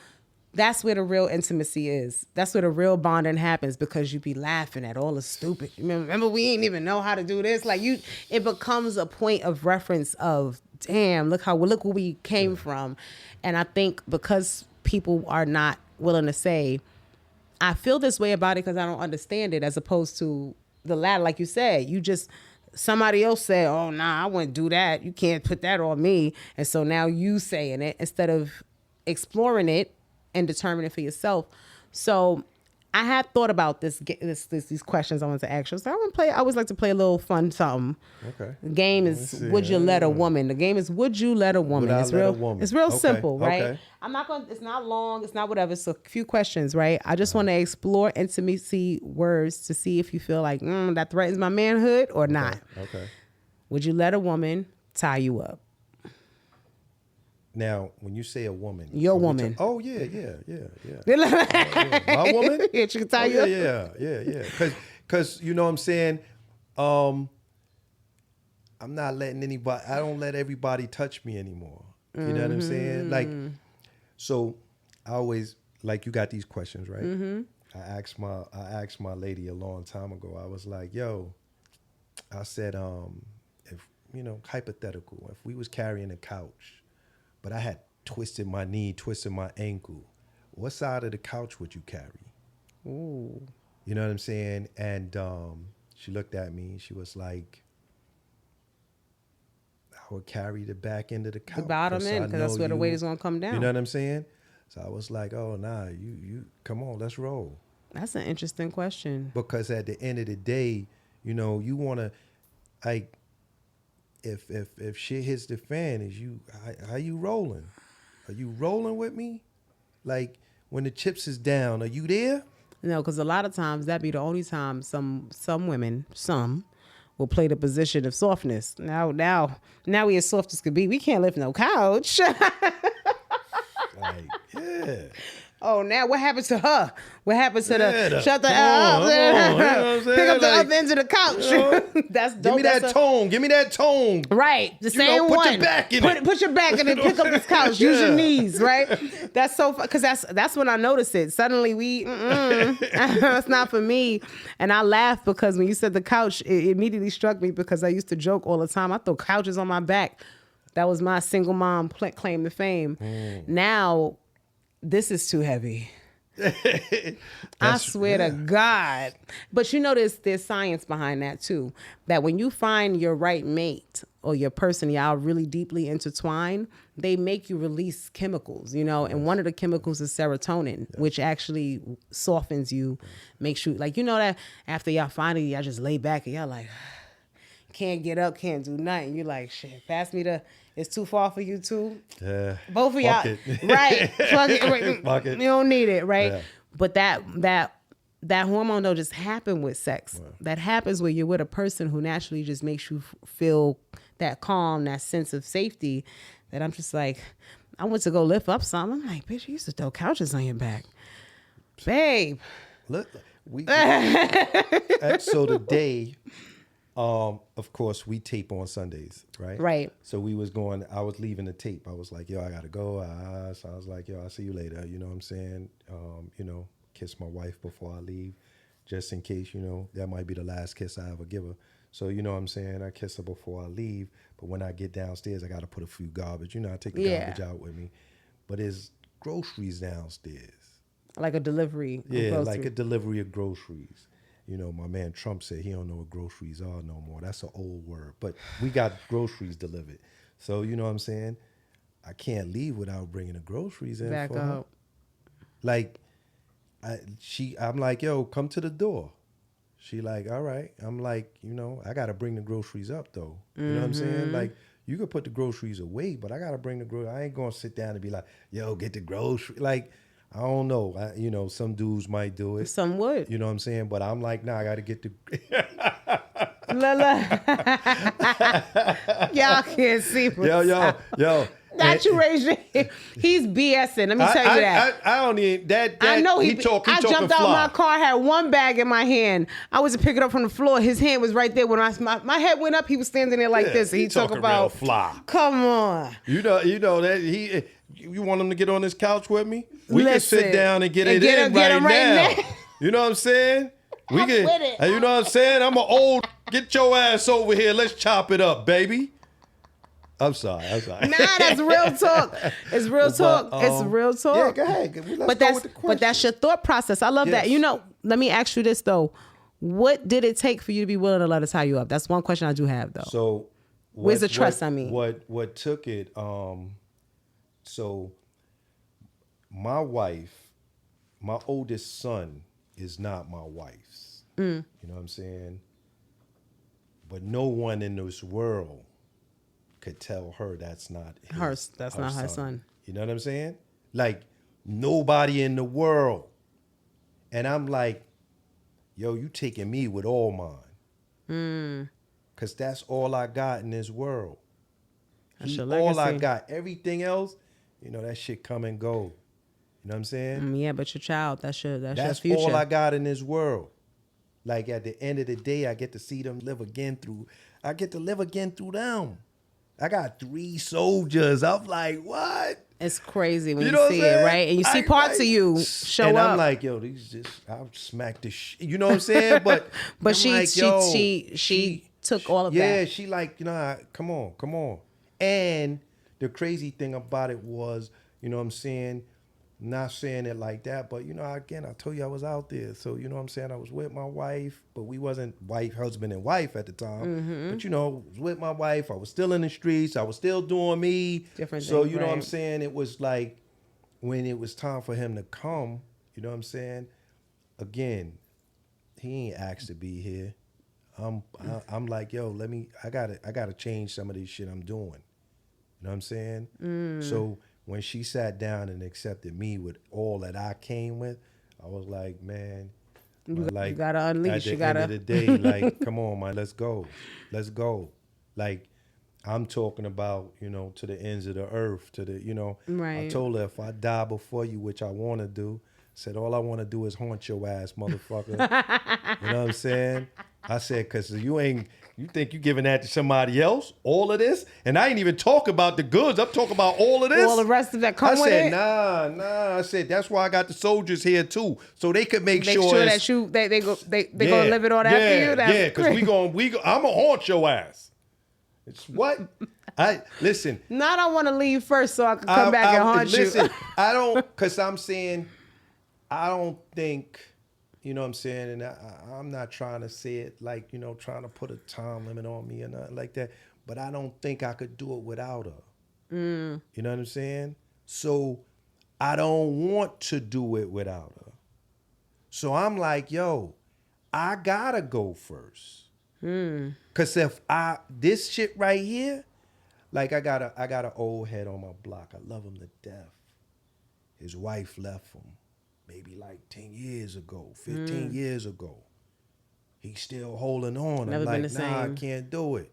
That's where the real intimacy is. That's where the real bonding happens because you be laughing at all the stupid. Remember, we ain't even know how to do this. Like it becomes a point of reference of, damn, look where we came from. And I think because people are not willing to say, I feel this way about it because I don't understand it, as opposed to the latter, like you said, somebody else said, oh, nah, I wouldn't do that. You can't put that on me. And so now you saying it instead of exploring it and determine it for yourself. So I had thought about these questions I wanted to ask you. So I always like to play a little fun something. Okay. The game is Would You Let a Woman? The game is Would You Let a Woman? It's real simple, right? Okay. It's not long, it's not whatever. So a few questions, right? I just want to explore intimacy words to see if you feel like that threatens my manhood or not. Okay. Would you let a woman tie you up? Now, when you say a woman, your woman. Yeah. My woman? Yeah, she can tie you up. Yeah. Because you know what I'm saying? I'm not letting anybody, I don't let everybody touch me anymore. You know what I'm saying? Like, so I always, like, you got these questions, right? Mm-hmm. I asked my lady a long time ago. I was like, yo, I said, if, hypothetical, if we was carrying a couch, but I had twisted my knee, twisted my ankle, what side of the couch would you carry? Ooh. You know what I'm saying? And she looked at me. She was like, I would carry the back end of the couch. The bottom end, because that's where the weight is going to come down. You know what I'm saying? So I was like, oh, nah, you come on, let's roll. That's an interesting question. Because at the end of the day, you want to, like, if shit hits the fan, how you rolling? Are you rolling with me? Like, when the chips is down, are you there? No, because a lot of times that be the only time some women, will play the position of softness. Now we as soft as could be. We can't lift no couch. Like, yeah. Oh, now what happened to her? What happened to the Yeah, shut the come hell on, come on, you know what I'm up? Pick saying? up the Like, other end of the couch. you know, That's dope. give me that That's tone. Give me that tone. right. The You know, same put one. your back in put, it. Put your back in it. Pick up this couch. Use your knees. Right. That's so fun because that's when I noticed it. Suddenly that's not for me. And I laughed because when you said the couch, it immediately struck me because I used to joke all the time. I throw couches on my back. That was my single mom claim to fame. Now, this is too heavy. I swear to God. But you know, there's science behind that too. That when you find your right mate or your person, y'all really deeply intertwined, they make you release chemicals, you know, and one of the chemicals is serotonin, which actually softens you, makes you like, you know, that after y'all finally, y'all just lay back and y'all like, can't get up, can't do nothing. You like, shit, pass me the, it's too far for you too. Both of y'all, it. right? Fuck it, right. Fuck it. You don't need it, right? Yeah. But that hormone though just happen with sex. Wow. That happens when you're with a person who naturally just makes you feel that calm, that sense of safety. That I'm just like, I went to go lift up something. I'm like, bitch, you used to throw couches on your back, babe. Look, so today, of course, we tape on Sundays, right? Right. So I was leaving the tape. I was like, yo, I got to go. So I was like, yo, I'll see you later. You know what I'm saying? You know, kiss my wife before I leave, just in case, you know, that might be the last kiss I ever give her. So, you know what I'm saying? I kiss her before I leave. But when I get downstairs, I got to put a few garbage. You know, I take the garbage out with me. But there's groceries downstairs. Like a delivery. Yeah, like a delivery of groceries. You know, my man Trump said he don't know what groceries are no more. That's an old word. But we got groceries delivered. So, you know what I'm saying? I can't leave without bringing the groceries in Back for her. up. Like, I'm like, yo, come to the door. She like, all right. I'm like, you know, I got to bring the groceries up, though. You know what I'm saying? Like, you could put the groceries away, but I got to bring the groceries. I ain't going to sit down and be like, yo, get the groceries. Like, I don't know. You know, some dudes might do it. Some would. You know what I'm saying? But I'm like, nah, I got to get the... Y'all can't see. Yo. Not you raise your hand. He's BSing. Let me tell you that. I don't even... I know he talking I jumped out of my car, had one bag in my hand. I was to pick it up from the floor. His hand was right there. When my head went up, he was standing there like this. And he talk about... real fly. Come on. You know that he... You want him to get on this couch with me? We can Listen, sit down and get and it get in him- get right him right now. now. You know what I'm saying? We I'm can. with it. You know what I'm saying? I'm an old. Get your ass over here. Let's chop it up, baby. I'm sorry. Nah, that's real talk. It's real talk. It's real talk. Yeah, go ahead. Let's go with the question. But that's your thought process. I love that. Yes. You know, let me ask you this though. What did it take for you to be willing to let us tie you up? That's one question I do have though. So, where's the trust? I mean, what took it? So, my wife, my oldest son, is not my wife's. You know what I'm saying? But no one in this world could tell her that's not that's not her son. You know what I'm saying? Like, nobody in the world. And I'm like, yo, you taking me with all mine. Because that's all I got in this world. That's your all I legacy. got. Everything else, you know, that shit come and go. You know what I'm saying? Yeah, but your child, that's your That's future. all I got in this world. Like, at the end of the day, I get to see them I get to live again through them. I got 3 soldiers. I'm like, what? It's crazy when You you, know what see I'm it, saying? right? And you see parts of you show and up. I'm like, yo, I'll smack this shit. You know what I'm saying? But I'm she took all of that. Yeah, she like, nah, come on. And the crazy thing about it was, you know what I'm saying? Not saying it like that, but, you know, again, I told you I was out there. So, you know what I'm saying? I was with my wife, but we wasn't husband and wife at the time. But, you know, I was with my wife. I was still in the streets. I was still doing me. Different So, thing, you know what I'm right. saying? It was like, when it was time for him to come, you know what I'm saying? Again, he ain't asked to be here. I'm like, yo, I gotta change some of this shit I'm doing. You know what I'm saying? So when she sat down and accepted me with all that I came with, I was like, man, You like, gotta unleash. At the end of the day, like, come on, man, let's go. Like, I'm talking about, to the ends of the earth, I Right. told her if I die before you, which I want to do, said, all I want to do is haunt your ass, motherfucker. You know what I'm saying? I said, because you think you giving that to somebody else, all of this? And I ain't even talk about the goods. I'm talking about all of this. All the rest of that I come with said, it. nah. I said, that's why I got the soldiers here too. So they could make sure that they gonna live it on after you. Yeah, because I'm going to haunt your ass. It's what? Listen. Now I want to leave first so I can come back and haunt listen, you. I don't, because I'm saying, I don't think, you know what I'm saying? And I'm not trying to say it like, trying to put a time limit on me or nothing like that. But I don't think I could do it without her. You know what I'm saying? So I don't want to do it without her. So I'm like, yo, I gotta go first. Cause if this shit right here, like I got an old head on my block. I love him to death. His wife left him maybe like 10 years ago, 15 years ago. He's still holding on. Never I'm been like, the nah, I same. can't do it.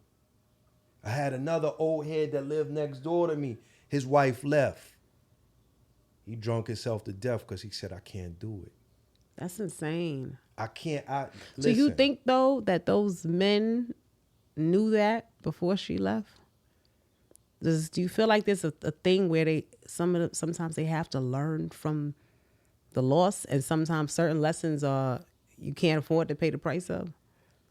I had another old head that lived next door to me. His wife left. He drunk himself to death because he said, I can't do it. That's insane. I can't. So you Listen. think though that those men knew that before she left? Do you feel like there's a thing where sometimes they have to learn from the loss, and sometimes certain lessons are you can't afford to pay the price of?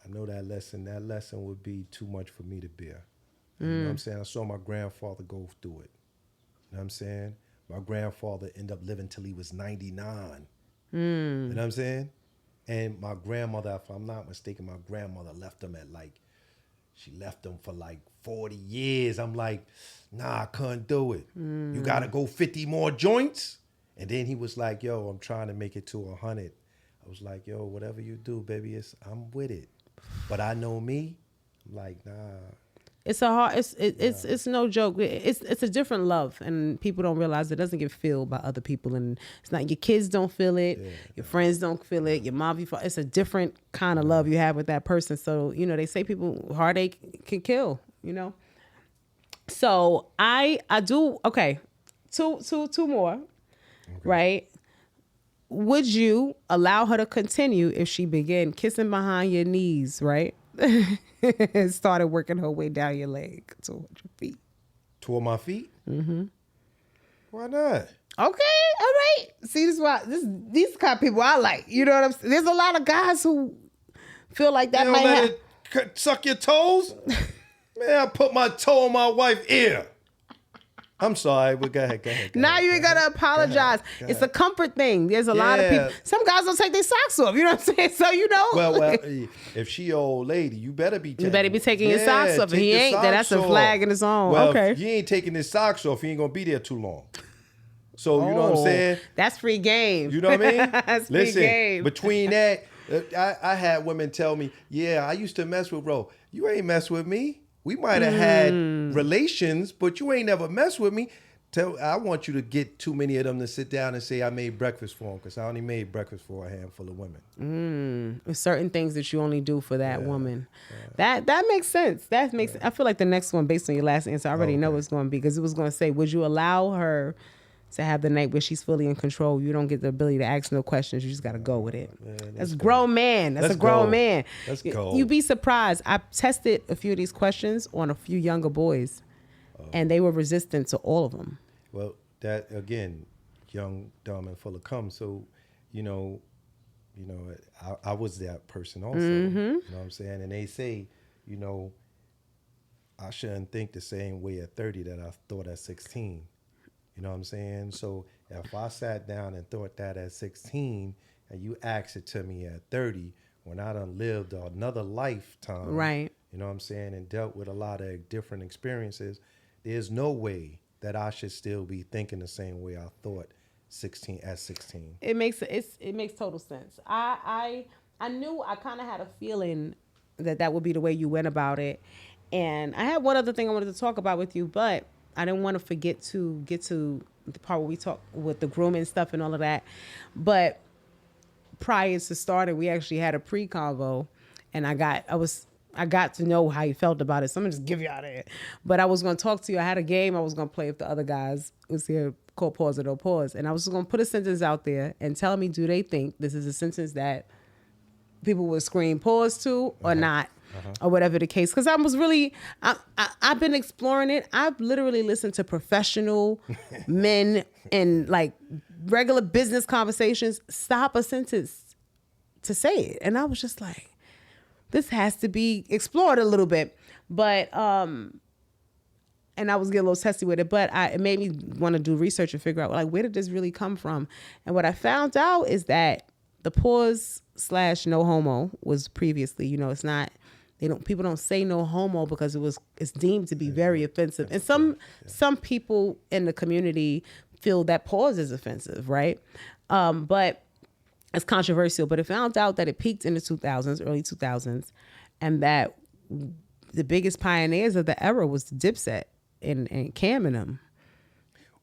I know that lesson would be too much for me to bear. You know what I'm saying? I saw my grandfather go through it. You know what I'm saying? My grandfather ended up living till he was 99. You know what I'm saying? And my grandmother, if I'm not mistaken, my grandmother left him she left him for like 40 years. I'm like, nah, I couldn't do it. You got to go 50 more joints? And then he was like, yo, I'm trying to make it to 100. I was like, yo, whatever you do, baby, I'm with it. But I know me. I'm like, nah. It's a hard. It's no joke. It's a different love, and people don't realize it doesn't get filled by other people, and it's not your kids don't feel it, your friends don't feel it, your mom. It's a different kind of love you have with that person. So they say people heartache can kill. So I do okay. Two more, okay. Right? Would you allow her to continue if she began kissing behind your knees, right? And started working her way down your leg toward your feet. Toward my feet? Mm-hmm. Why not? Okay, all right. See, these kind of people I like. You know what I'm saying? There's a lot of guys who feel like that might happen. Suck your toes? Man, I put my toe on my wife's ear. I'm sorry, but go ahead. Now you ain't gotta apologize. Go ahead. It's a comfort thing. There's a lot of people. Some guys don't take their socks off. You know what I'm saying? So Well, if she an old lady, you better be taking your socks off. If he ain't, then that's a flag in its own. Well, okay. If you ain't taking his socks off, he ain't gonna be there too long. So you know what I'm saying? That's free game. You know what I mean? That's Listen, free game. Between that, I had women tell me, yeah, I used to mess with Ro. You ain't mess with me. We might have had relations, but you ain't never messed with me. I want you to get too many of them to sit down and say I made breakfast for them, because I only made breakfast for a handful of women. There's certain things that you only do for that woman. Yeah. That makes sense. That makes. I feel like the next one, based on your last answer, I already know what it's going to be, because it was going to say, would you allow her to have the night where she's fully in control? You don't get the ability to ask no questions. You just got to go with it. That's a grown man. That's a grown man. Let's go. You'd be surprised. I tested a few of these questions on a few younger boys, and they were resistant to all of them. Well, that again, young, dumb, and full of cum. So, I was that person also. You know what I'm saying? And they say, I shouldn't think the same way at 30 that I thought at 16. You know what I'm saying? So if I sat down and thought that at 16, and you asked it to me at 30, when I done lived another lifetime, right? You know what I'm saying, and dealt with a lot of different experiences, there's no way that I should still be thinking the same way I thought at 16. It makes total sense. I knew, I kind of had a feeling that would be the way you went about it. And I had one other thing I wanted to talk about with you, but I didn't want to forget to get to the part where we talk with the grooming stuff and all of that. But prior to starting, we actually had a pre-convo, and I I got to know how you felt about it. So I'm gonna just give you out of it. But I was gonna talk to you. I had a game I was gonna play with the other guys. It was here called Pause or No Pause. And I was just gonna put a sentence out there and tell me, do they think this is a sentence that people would scream pause to or not, or whatever the case. Because I was really, I've been exploring it. I've literally listened to professional men in like regular business conversations stop a sentence to say it. And I was just like, this has to be explored a little bit. But, and I was getting a little testy with it, but it made me want to do research and figure out like, where did this really come from? And what I found out is that the pause / no homo was previously, it's not, people don't say no homo because it's deemed to be very offensive. And some people in the community feel that pause is offensive, right? But it's controversial, but it found out that it peaked in the 2000s, early 2000s, and that the biggest pioneers of the era was Dipset and Cam and them.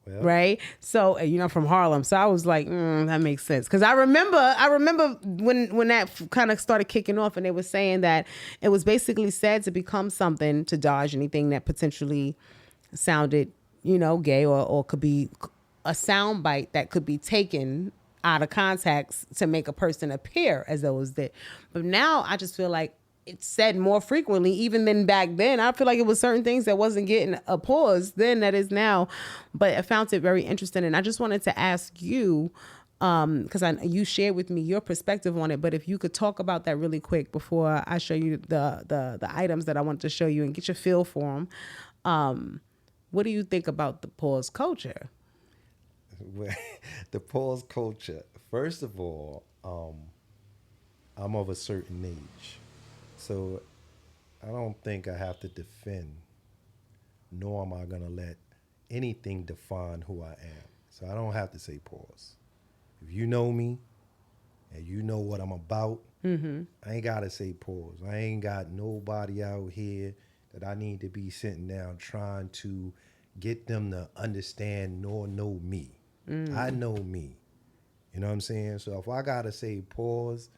Well, right. So, from Harlem. So I was like, that makes sense. Cause I remember when that kind of started kicking off and they were saying that it was basically said to become something to dodge anything that potentially sounded, gay or could be a sound bite that could be taken out of context to make a person appear as though it was there. But now I just feel like it's said more frequently, even than back then. I feel like it was certain things that wasn't getting a pause then that is now. But I found it very interesting. And I just wanted to ask you, because you shared with me your perspective on it, but if you could talk about that really quick before I show you the items that I want to show you and get your feel for them. What do you think about the pause culture? The pause culture. First of all, I'm of a certain age. So I don't think I have to defend, nor am I going to let anything define who I am. So I don't have to say pause. If you know me and you know what I'm about, I ain't got to say pause. I ain't got nobody out here that I need to be sitting down trying to get them to understand nor know me. I know me. You know what I'm saying? So if I got to say pause,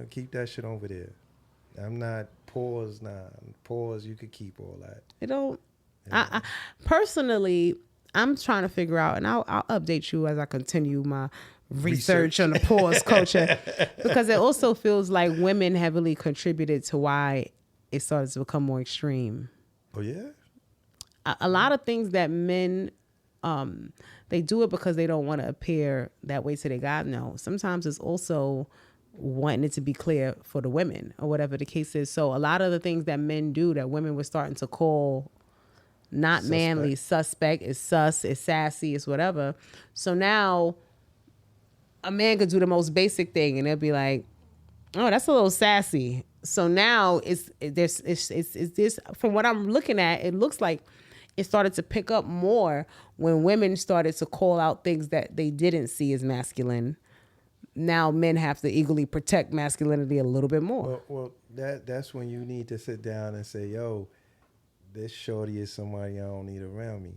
keep that shit over there. I'm not pause now. Pause, you could keep all that. It don't. I personally, I'm trying to figure out, and I'll update you as I continue my research on the pause culture, because it also feels like women heavily contributed to why it started to become more extreme. Oh yeah. A lot of things that men, they do it because they don't want to appear that way to their God. No, sometimes it's also wanting it to be clear for the women or whatever the case is. So a lot of the things that men do that women were starting to call not suspect. Manly, suspect, is sus, is sassy, is whatever. So now a man could do the most basic thing and they'll be like, oh, that's a little sassy. So now it's from what I'm looking at, it looks like it started to pick up more when women started to call out things that they didn't see as masculine. Now men have to eagerly protect masculinity a little bit more. Well, that's when you need to sit down and say, yo, this shorty is somebody I don't need around me. You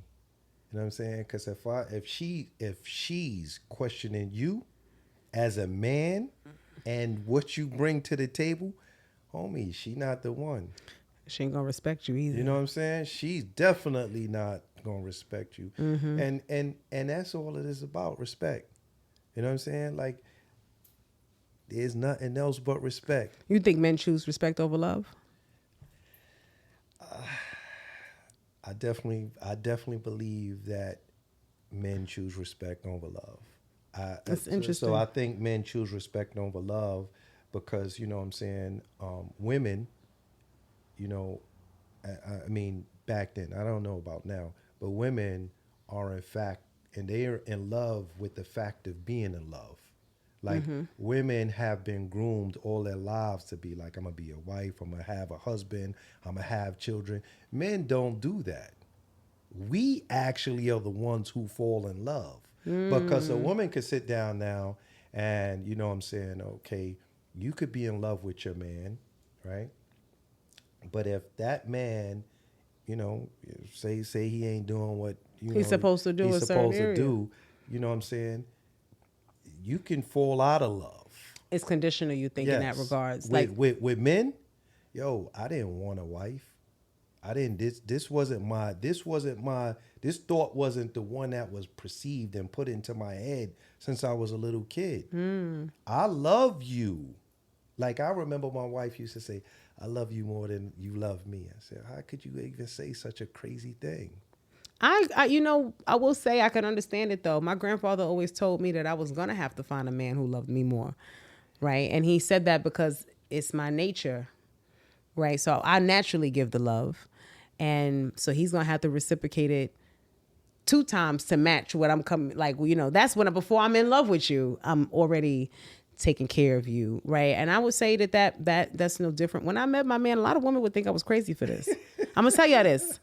know what I'm saying? Because if she's questioning you as a man and what you bring to the table, homie, she not the one. She ain't gonna respect you either. You know what I'm saying? She's definitely not gonna respect you. And that's all it is about, respect. You know what I'm saying? Like, there's nothing else but respect. You think men choose respect over love? I definitely believe that men choose respect over love. That's interesting. So I think men choose respect over love because, you know what I'm saying, women, I mean, back then, I don't know about now, but women are in fact, and they are in love with the fact of being in love. Like, women have been groomed all their lives to be like, I'm going to be a wife, I'm going to have a husband, I'm going to have children. Men don't do that. We actually are the ones who fall in love. Because a woman could sit down now and, you know what I'm saying, okay, you could be in love with your man, right? But if that man, say he ain't doing what he's supposed to do, he's supposed to do, you know what I'm saying? You can fall out of love. It's conditional, you think, in that regards. With men, yo, I didn't want a wife. I didn't. This thought wasn't the one that was perceived and put into my head since I was a little kid. I love you. Like, I remember my wife used to say, I love you more than you love me. I said, how could you even say such a crazy thing? I will say I can understand it though. My grandfather always told me that I was gonna have to find a man who loved me more, right? And he said that because it's my nature, right? So I naturally give the love, and so he's gonna have to reciprocate it 2 times to match what I'm coming. Like, that's when before I'm in love with you, I'm already taking care of you, right? And I would say that's no different. When I met my man, a lot of women would think I was crazy for this. I'm gonna tell y'all this,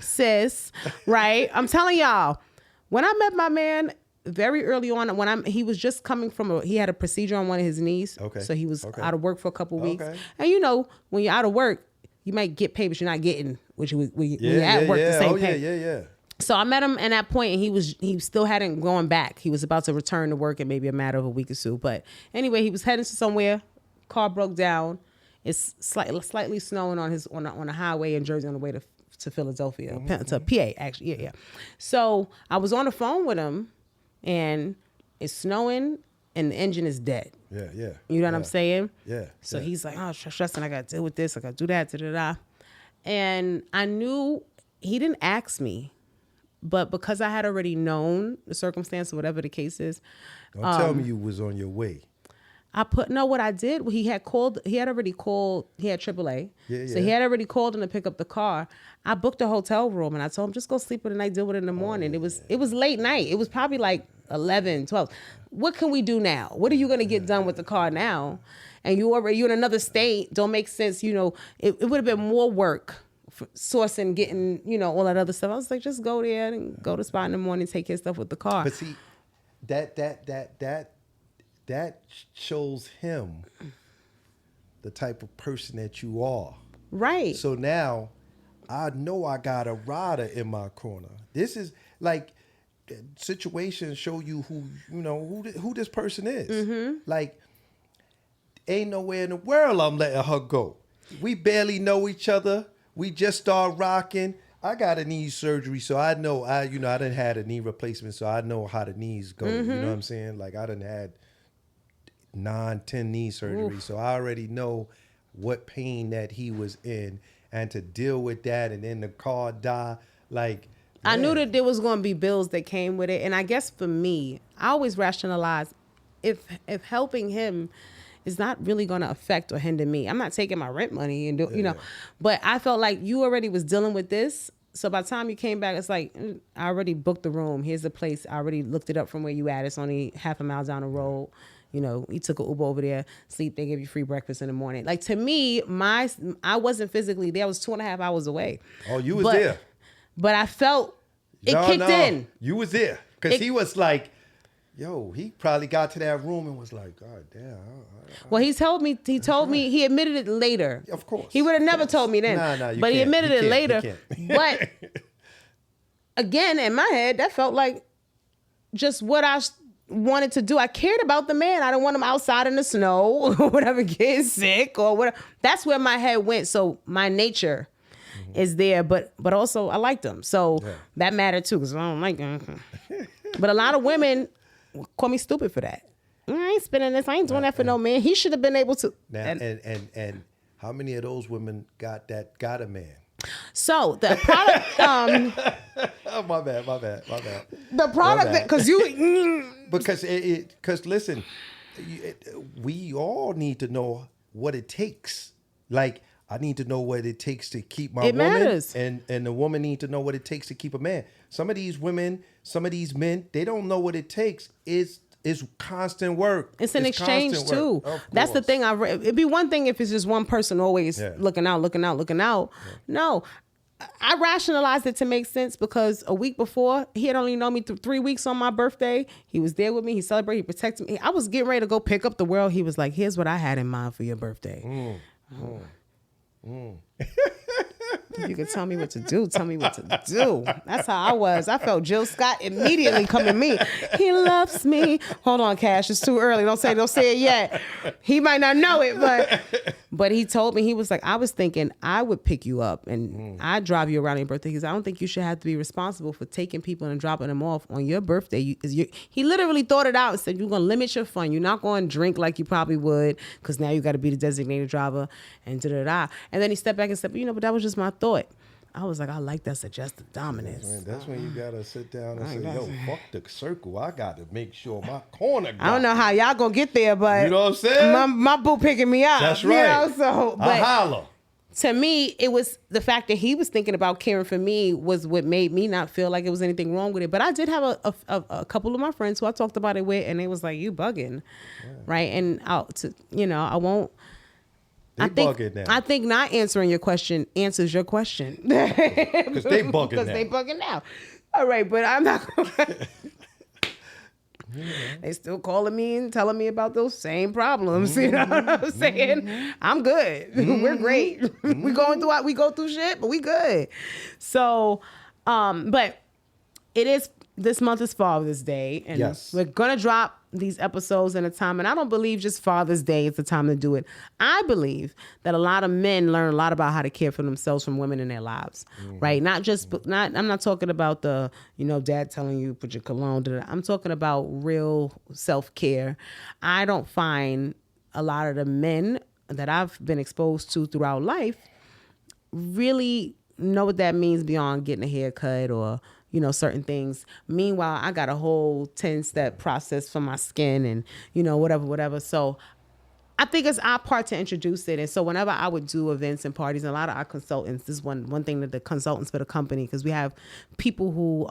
sis, right? I'm telling y'all, when I met my man very early on, he was just coming from he had a procedure on one of his knees. Okay. So he was out of work for a couple of weeks. Okay. And when you're out of work, you might get paid, but you're not getting when you're at work the same pay. Yeah. So I met him at that point, and he still hadn't gone back. He was about to return to work in maybe a matter of a week or so. But anyway, he was heading to somewhere. Car broke down. It's slightly snowing on a highway in Jersey on the way to Philadelphia, to PA, actually. Yeah. So I was on the phone with him, and it's snowing, and the engine is dead. Yeah. You know what I'm saying? Yeah. So he's like, oh, stressing, I got to deal with this, I got to do that, da-da-da. And I knew he didn't ask me, but because I had already known the circumstance, or whatever the case is. Don't tell me you was on your way. What I did, he had already called, he had AAA. Yeah. So he had already called him to pick up the car. I booked a hotel room, and I told him, just go sleep for the night, deal with it in the morning. It was late night. It was probably like 11, 12. What can we do now? What are you going to get done with the car now? And you're in another state. Don't make sense. It would have been more work for sourcing, getting, all that other stuff. I was like, just go there and go to the spot in the morning, take your stuff with the car. But see, that shows him the type of person that you are. Right. So now I know I got a rider in my corner. This is like situations show you who this person is. Mm-hmm. Like, ain't nowhere in the world I'm letting her go. We barely know each other. We just start rocking. I got a knee surgery, so I know I done had a knee replacement, so I know how the knees go. Mm-hmm. You know what I'm saying? Like, I done had 9-10 knee surgeries. Oof. So I already know what pain that he was in, and to deal with that, and then the car die, like, man. I knew that there was going to be bills that came with it, and I guess for me, I always rationalize if helping him is not really going to affect or hinder me. I'm not taking my rent money and but I felt like you already was dealing with this. So by the time you came back, it's like, I already booked the room. Here's the place. I already looked it up from where you at. It's only half a mile down the road. You took an Uber over there, sleep, they give you free breakfast in the morning. Like, to me, I wasn't physically there. I was 2.5 hours away. Oh, you was there. But I felt it kicked in. You was there. Because he was like, yo, he probably got to that room and was like, God damn. Well, he told me, he admitted it later. Of course. He would have never told me then. But he admitted it later. But again, in my head, that felt like just what I wanted to do. I cared about the man. I didn't want him outside in the snow or whatever, getting sick or whatever. That's where my head went. So my nature is there, but also I liked him. So that mattered too, because I don't like him. But a lot of women call me stupid for that. I ain't spending this. I ain't doing that for no man. He should have been able to. Now, and how many of those women got a man? So the product. Oh, my bad. The product, because listen, we all need to know what it takes. Like, I need to know what it takes to keep my woman, matters. and the woman need to know what it takes to keep a man. Some of these women, some of these men, they don't know what it takes. It's constant work. It's an exchange too. That's the thing. It'd be one thing if it's just one person always looking out. Yeah. No, I rationalized it to make sense because a week before, he had only known me 3 weeks on my birthday. He was there with me. He celebrated. He protected me. I was getting ready to go pick up the world. He was like, here's what I had in mind for your birthday. If you could tell me what to do, tell me what to do. That's how I was. I felt Jill Scott immediately come to me. He loves me. Hold on, Cash. It's too early. Don't say it yet. He might not know it, but But he told me, he was like, I was thinking I would pick you up and I'd drive you around your birthday because I don't think you should have to be responsible for taking people and dropping them off on your birthday. He literally thought it out and said, you're going to limit your fun. You're not going to drink like you probably would because now you got to be the designated driver and da-da-da. And then he stepped back and said, but that was just my thought. I was like, I like that suggestive dominance. That's when you got to sit down and say, yo, fuck the circle. I got to make sure my corner got I don't know how y'all going to get there, but you know what I'm saying? My boo picking me up. That's right. You know, so, I holler. To me, it was the fact that he was thinking about caring for me was what made me not feel like it was anything wrong with it. But I did have a couple of my friends who I talked about it with, and they was like, you bugging, right? And I won't. I think not answering your question answers your question. Because they bugging now. Because they bugging now. All right, but I'm not going to. They still calling me and telling me about those same problems. You know what I'm saying? I'm good. We're great. We go through shit, but we good. So, but it is, this month is Father's Day, and we're gonna drop these episodes in a time, and I don't believe just Father's Day is the time to do it. I believe that a lot of men learn a lot about how to care for themselves from women in their lives, right? I'm not talking about the, dad telling you put your cologne. I'm talking about real self-care. I don't find a lot of the men that I've been exposed to throughout life really know what that means beyond getting a haircut or certain things. Meanwhile, I got a whole 10-step process for my skin and, whatever. So I think it's our part to introduce it. And so whenever I would do events and parties, and a lot of our consultants, this is one thing that the consultants for the company, because we have people who,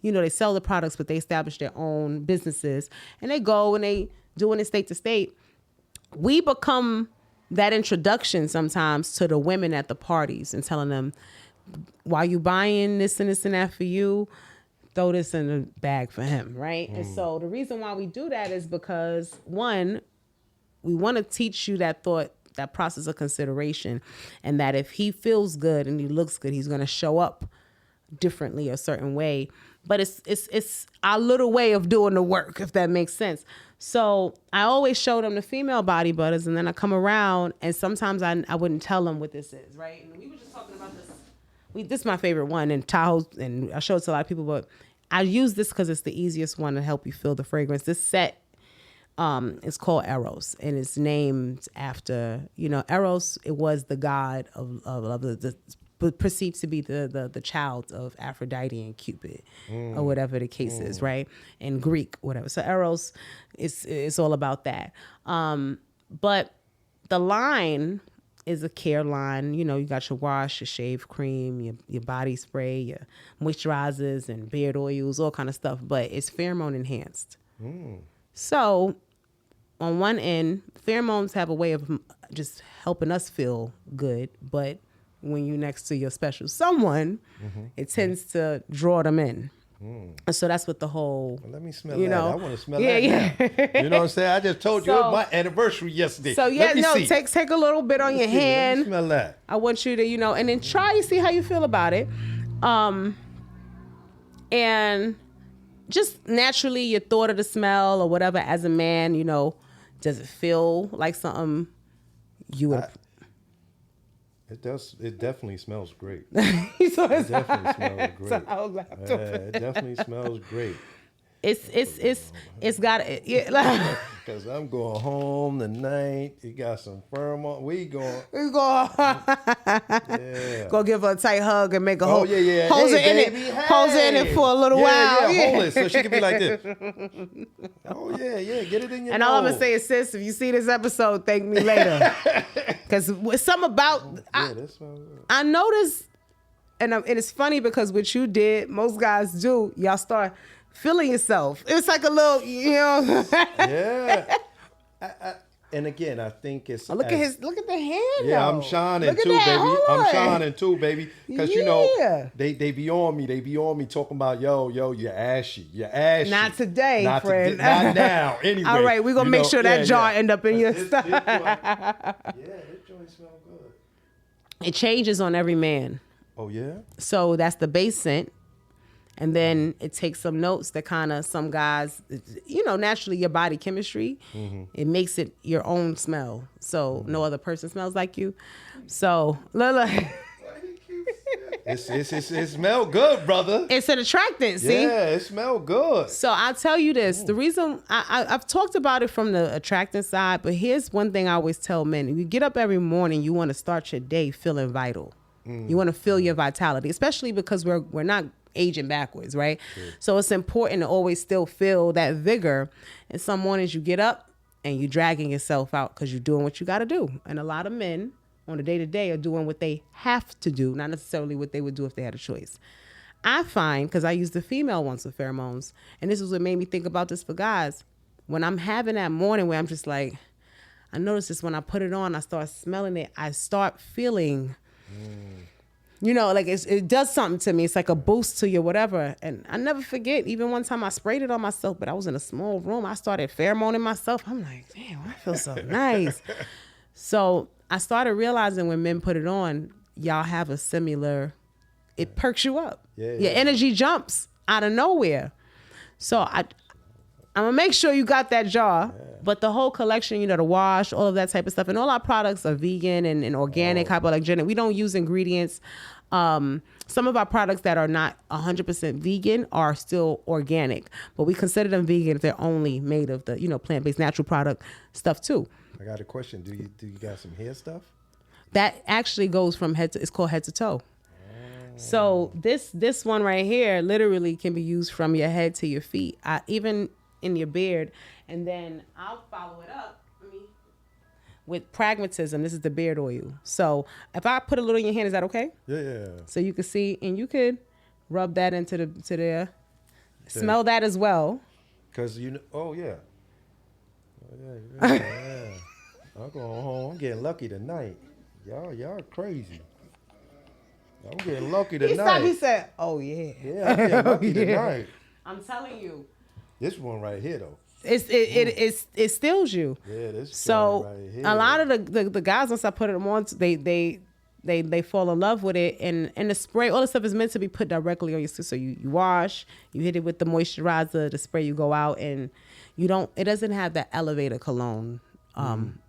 they sell the products, but they establish their own businesses and they go and they doing it state to state. We become that introduction sometimes to the women at the parties and telling them, while you buying this and this and that for you, throw this in the bag for him, right? And so the reason why we do that is because, one, we want to teach you that process of consideration, and that if he feels good and he looks good, he's going to show up differently a certain way. But it's our little way of doing the work, if that makes sense. So I always show them the female body butters, and then I come around, and sometimes I wouldn't tell them what this is, right? And we were just talking about this. This is my favorite one, and Tahoe, and I show it to a lot of people, but I use this because it's the easiest one to help you feel the fragrance. This set is called Eros, and it's named after, Eros. It was the god of the perceived to be the child of Aphrodite and Cupid, or whatever the case is, right? In Greek, whatever. So Eros is all about that. But the line is a care line. You got your wash, your shave cream, your body spray, your moisturizers and beard oils, all kind of stuff, but it's pheromone enhanced. So on one end, pheromones have a way of just helping us feel good, but when you're next to your special someone, it tends to draw them in. And so that's what the whole, let me smell that. I want to smell that. Now. You know what I'm saying? I just told you it was my anniversary yesterday. So take a little bit on your hand. Let me smell that. I want you to, and then try and see how you feel about it. And just naturally your thought of the smell or whatever as a man, does it feel like something you would... It does. It definitely smells great. It definitely smells great. It definitely smells great. It's got it. Because I'm going home tonight. You got some pheromone. We going. Go give her a tight hug and make a hold her in it for a little while. Yeah, hold it so she can be like this. Oh yeah, get it in your. And all I'm gonna say is, sis, if you see this episode, thank me later. Because something about I noticed, and it's funny because what you did, most guys do. Y'all start feeling yourself. It's like a little, Yeah. And again, I think it's look at the hand. Yeah, though. I'm shining look too, baby. I'm shining too, baby. Because they be on me. They be on me talking about yo, you're ashy. Not today, friend. Not now. Anyway. All right, we're gonna make sure that jar end up in your stuff. This joint smell good. It changes on every man. Oh yeah. So that's the base scent. And then it takes some notes that kind of some guys, naturally your body chemistry, it makes it your own smell. So no other person smells like you. So look. It smell good, brother. It's an attractant, see? Yeah, it smell good. So I'll tell you this. The reason I've talked about it from the attractant side, but here's one thing I always tell men. If you get up every morning, you want to start your day feeling vital. You want to feel your vitality, especially because we're not aging backwards, right? Sure. So it's important to always still feel that vigor. And some mornings you get up and you're dragging yourself out because you're doing what you got to do. And a lot of men on the day-to-day are doing what they have to do, not necessarily what they would do if they had a choice. I find, because I use the female ones with pheromones, and this is what made me think about this for guys, when I'm having that morning where I'm just like, I notice this when I put it on, I start smelling it, I start feeling, like it does something to me. It's like a boost to you, whatever. And I never forget, even one time I sprayed it on myself, but I was in a small room. I started pheromoning myself. I'm like, damn, I feel so nice. So I started realizing when men put it on, y'all have a similar, it perks you up. Your energy jumps out of nowhere. So I'm going to make sure you got that jar. Yeah. But the whole collection, the wash, all of that type of stuff. And all our products are vegan and organic, hypoallergenic. We don't use ingredients. Some of our products that are not 100% vegan are still organic. But we consider them vegan if they're only made of the, plant-based natural product stuff too. I got a question. Do you got some hair stuff? That actually goes from it's called head to toe. So this one right here literally can be used from your head to your feet, even in your beard. And then I'll follow it up with pragmatism. This is the beard oil. So if I put a little in your hand, is that okay? Yeah. So you can see, and you could rub that into there. Smell that as well. Because yeah. I'm going home. I'm getting lucky tonight. Y'all crazy. I'm getting lucky tonight. He said, "Oh yeah." Yeah, I'm getting lucky tonight. I'm telling you. This one right here though. It stills you. Yeah, this so one right here. A lot of the guys, once I put them on, they fall in love with it, and the spray, all the stuff is meant to be put directly on your skin. So you wash, you hit it with the moisturizer, the spray, you go out, and it doesn't have that elevator cologne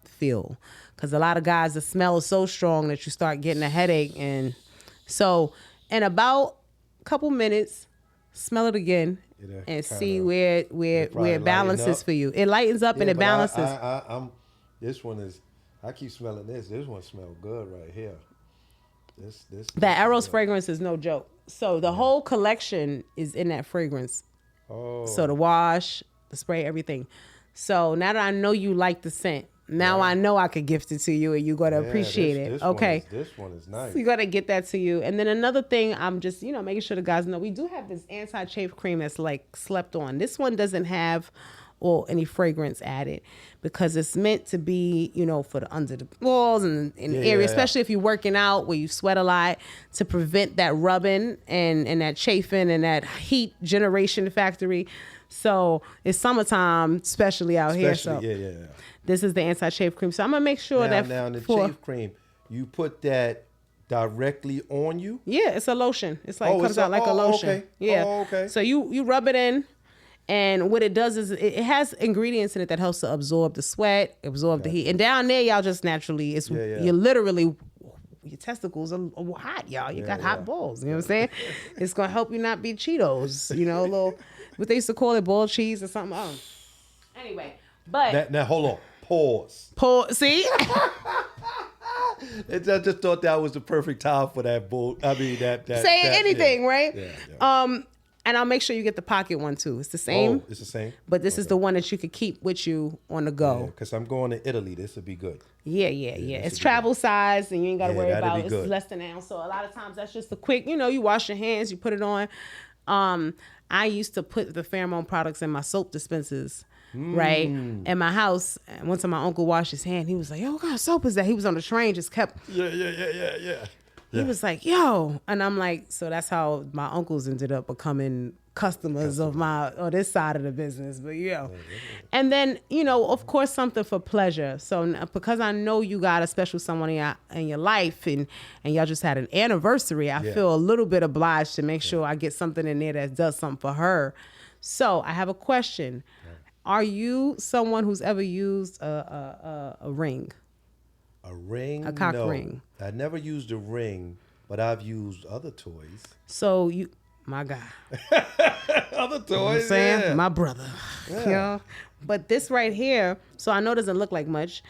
feel, because a lot of guys, the smell is so strong that you start getting a headache. And so in about a couple minutes, smell it again and see where it balances for you. It lightens up and it balances. This one is, I keep smelling this. This one smells good right here. That Eros fragrance is no joke. So the whole collection is in that fragrance. Oh. So the wash, the spray, everything. So now that I know you like the scent, now I know I could gift it to you and you're going to appreciate it. Okay. This one is nice. So you got to get that to you. And then another thing, I'm just, making sure the guys know, we do have this anti-chafe cream that's like slept on. This one doesn't have any fragrance added because it's meant to be, for the under the walls and in the area, especially if you're working out where you sweat a lot, to prevent that rubbing and that chafing and that heat generation factory. So it's summertime, especially out here. So this is the anti-chafe cream. So I'm going to make sure now the chafe cream, you put that directly on you? Yeah, it's a lotion. It's like, comes out like a lotion. Okay. Yeah. Oh, okay. So you rub it in, and what it does is it has ingredients in it that helps to absorb the sweat, absorb the heat. And down there, y'all just naturally, you're literally, your testicles are hot, y'all. You got hot balls. You know what I'm saying? It's going to help you not be Cheetos, a little, what they used to call it, boiled cheese or something. Anyway, but. Now, hold on. Pause. See? I just thought that was the perfect time for that bull. I mean, that saying anything, right? Yeah. And I'll make sure you get the pocket one too. It's the same. Oh, it's the same. But this is the one that you could keep with you on the go. Because I'm going to Italy. This would be good. Yeah. It's travel size, and you ain't got to worry about it. It's less than an ounce. So a lot of times that's just a quick. You wash your hands, you put it on. I used to put the pheromone products in my soap dispensers. Right in my house. And one time my uncle washed his hand. He was like, "Yo, what kind of soap is that?" He was on the train, just kept. Yeah. He was like, "Yo," and I'm like, so that's how my uncles ended up becoming customers of my or this side of the business, but and then of course something for pleasure. So because I know you got a special someone in your life, and y'all just had an anniversary, I feel a little bit obliged to make sure I get something in there that does something for her. So I have a question: are you someone who's ever used a ring? A ring? A cock No. ring. I never used a ring, but I've used other toys. So my guy. Other toys, You know what I'm saying? yeah. My brother. Yeah. But this right here, so I know it doesn't look like much,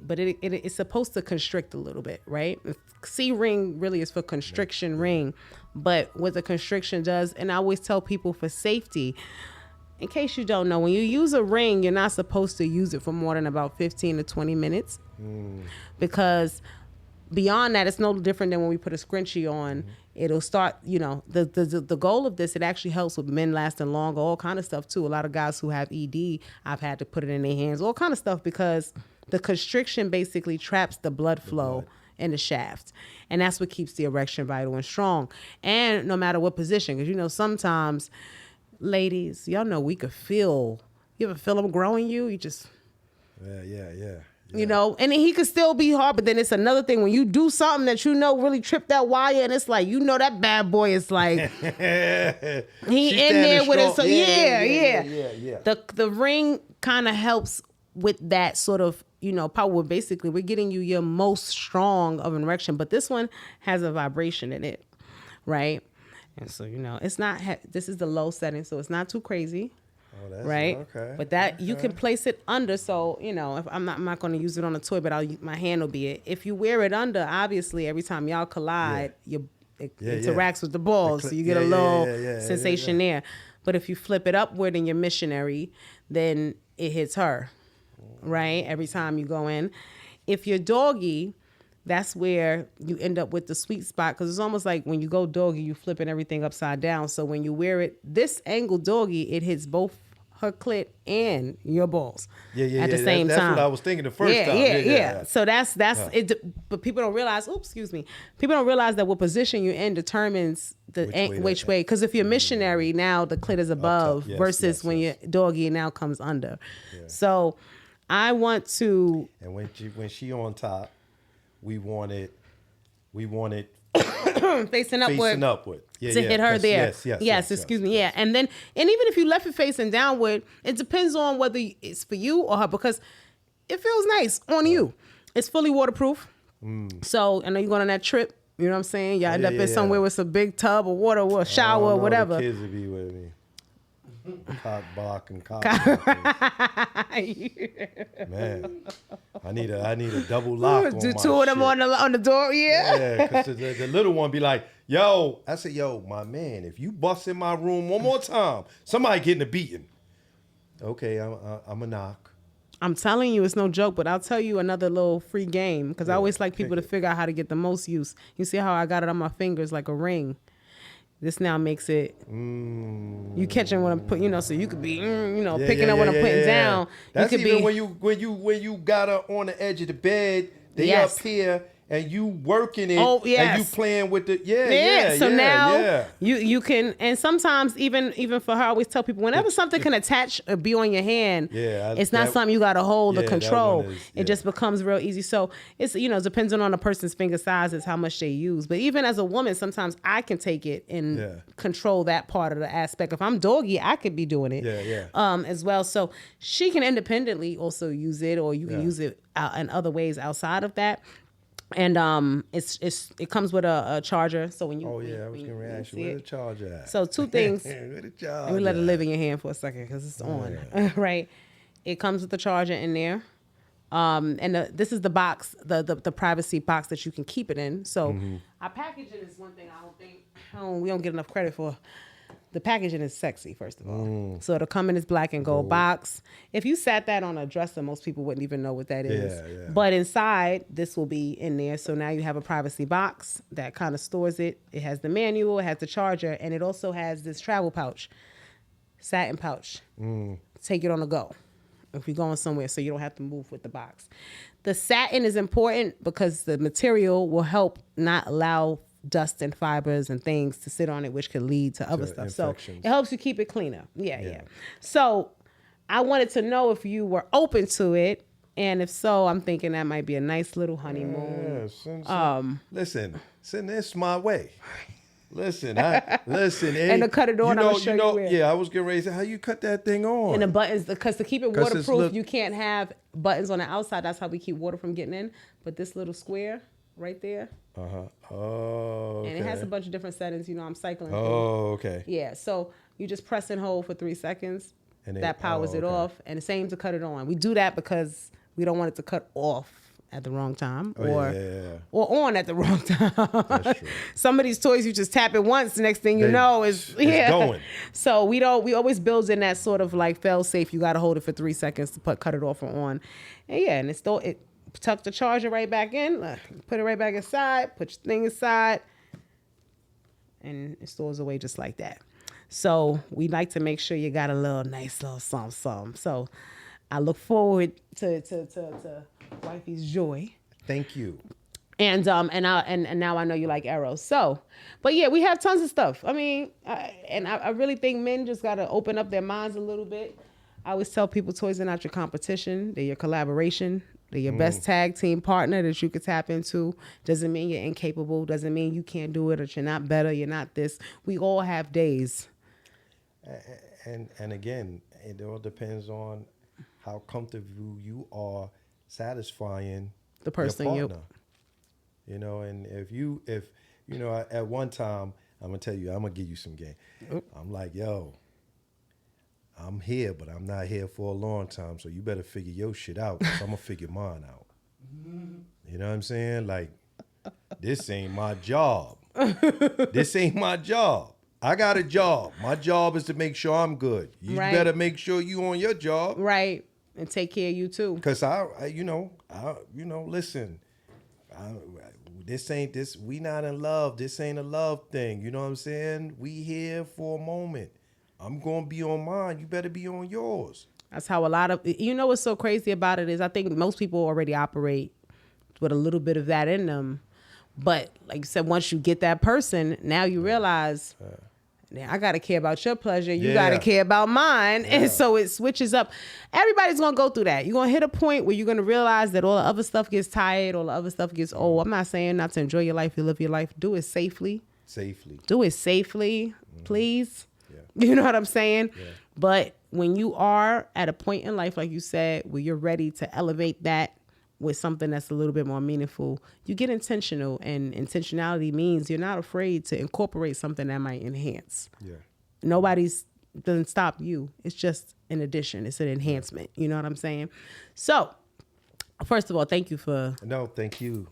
but it's supposed to constrict a little bit, right? C ring really is for constriction ring, but what the constriction does, and I always tell people for safety, in case you don't know, when you use a ring, you're not supposed to use it for more than about 15 to 20 minutes because beyond that, it's no different than when we put a scrunchie on. It'll start, the goal of this, it actually helps with men lasting longer, all kind of stuff too. A lot of guys who have ED, I've had to put it in their hands, all kind of stuff, because the constriction basically traps the blood flow in the shaft. And that's what keeps the erection vital and strong. And no matter what position, because sometimes, ladies, y'all know we could feel, you ever feel them growing you? You just... Yeah. And he could still be hard, but then it's another thing when you do something that really tripped that wire, and it's like, that bad boy is like, he in there with it. So yeah. The ring kind of helps with that sort of, power. Basically, we're getting you your most strong of an erection, but this one has a vibration in it, right? And so, it's not, this is the low setting, so it's not too crazy. Oh, that's right. Okay. But that you can place it under. So if I'm not going to use it on a toy, but my hand will be it. If you wear it under, obviously every time y'all collide, it interacts with the balls, so you get a little sensation there. But if you flip it upward and you're missionary, then it hits her, right? Every time you go in. If you're doggy, that's where you end up with the sweet spot, because it's almost like when you go doggy, you flipping everything upside down. So when you wear it this angle doggy, it hits both her clit and your balls at the same time. That's what I was thinking the first time. Yeah. So that's it. But people don't realize. People don't realize that what position you're in determines which way. Because if you're missionary, now the clit is above versus when you're doggy, it now comes under. Yeah. So I want to. And when she on top, we want it facing upward. To hit her there. Yes. Excuse me. Yeah. And even if you left it facing downward, it depends on whether it's for you or her, because it feels nice on you. It's fully waterproof. So I know you're going on that trip. You know what I'm saying? Y'all end up in somewhere with some big tub of water or a shower or whatever. The kids would be with me. Cock block and cock. Man, I need a double lock on Do my two of them shit. on the door, Yeah, because the little one be like, yo, I said, yo, my man, if you bust in my room one more time, somebody getting a beating. Okay, I'm a knock. I'm telling you, it's no joke, but I'll tell you another little free game, because I always like people to figure out how to get the most use. You see how I got it on my fingers like a ring? This now makes it, you catching what I'm putting, so you could be, picking up what I'm putting down. That's you could even be, when you got her on the edge of the bed, they up here, and you working it, and you playing with the, So now you can, and sometimes even for her, I always tell people, whenever something can attach or be on your hand, it's not something you got to hold or control. It just becomes real easy. So it's, depending on the person's finger sizes, how much they use. But even as a woman, sometimes I can take it and control that part of the aspect. If I'm doggy, I could be doing it as well. So she can independently also use it, or you can use it in other ways outside of that. And it comes with a charger. So when you I was gonna ask you where the charger at. So two things. Where the charger? Let me let it live in your hand for a second, because it's on. Right. It comes with the charger in there. And this is the box, the privacy box that you can keep it in. So our packaging is one thing we don't get enough credit for. The packaging is sexy, first of all. So it'll come in this black and gold box. If you sat that on a dresser, most people wouldn't even know what that is. Yeah. But inside, this will be in there. So now you have a privacy box that kind of stores it. It has the manual, it has the charger, and it also has this travel pouch, satin pouch. Take it on the go if you're going somewhere, so you don't have to move with the box. The satin is important because the material will help not allow dust and fibers and things to sit on it, which could lead to other stuff. infections. So it helps you keep it cleaner. Yeah, Yeah. yeah. So I wanted to know if you were open to it. And if so, I'm thinking that might be a nice little honeymoon. Listen, it's my way. Listen. Hey, And to cut it on, I'm gonna show you where. Yeah, I was getting ready to say, how you cut that thing on? And the buttons, because to keep it 'Cause it's waterproof, you can't have buttons on the outside. That's how we keep water from getting in. But this little square right there, Oh, okay. and it has a bunch of different settings. You know, I'm cycling. Oh, okay. Yeah, so you just press and hold for 3 seconds. And that powers it okay. off. And the same to cut it on. We do that because we don't want it to cut off at the wrong time or on at the wrong time. That's true. Some of these toys you just tap it once, the next thing you know is going. So we always build in that sort of like fail safe. You got to hold it for 3 seconds to cut it off or on. And yeah, and it tuck the charger right back in, put it right back inside, put your thing inside, and it stores away just like that. So we like to make sure you got a nice little something. So I look forward to wifey's joy. Thank you. And now I know you like arrows. So, but yeah, we have tons of stuff. I mean, I really think men just got to open up their minds a little bit. I always tell people toys are not your competition. They're your collaboration. They're your best tag team partner that you could tap into. Doesn't mean you're incapable. Doesn't mean you can't do it or you're not better. You're not this. We all have days. And again, it all depends on how comfortable you are satisfying The person your partner. You know, and if at one time, I'm gonna tell you, I'm gonna give you some game. I'm like, yo, I'm here, but I'm not here for a long time, so you better figure your shit out, 'cause I'm gonna figure mine out. You know what I'm saying? Like, this ain't my job. This ain't my job. I got a job. My job is to make sure I'm good. You better make sure you on your job. Right. And take care of you too. Cause listen, we not in love. This ain't a love thing. You know what I'm saying? We here for a moment. I'm going to be on mine. You better be on yours. That's how what's so crazy about it is I think most people already operate with a little bit of that in them. But like you said, once you get that person, now you realize, now I got to care about your pleasure. You got to care about mine. Yeah. And so it switches up. Everybody's going to go through that. You're going to hit a point where you're going to realize that all the other stuff gets tired. All the other stuff gets old. I'm not saying not to enjoy your life. You live your life. Do it safely. Do it safely, please. Yeah. You know what I'm saying? Yeah. But when you are at a point in life, like you said, where you're ready to elevate that with something that's a little bit more meaningful, you get intentional, and intentionality means you're not afraid to incorporate something that might enhance. Yeah. Doesn't stop you. It's just an addition. It's an enhancement. You know what I'm saying? So, first of all, thank you for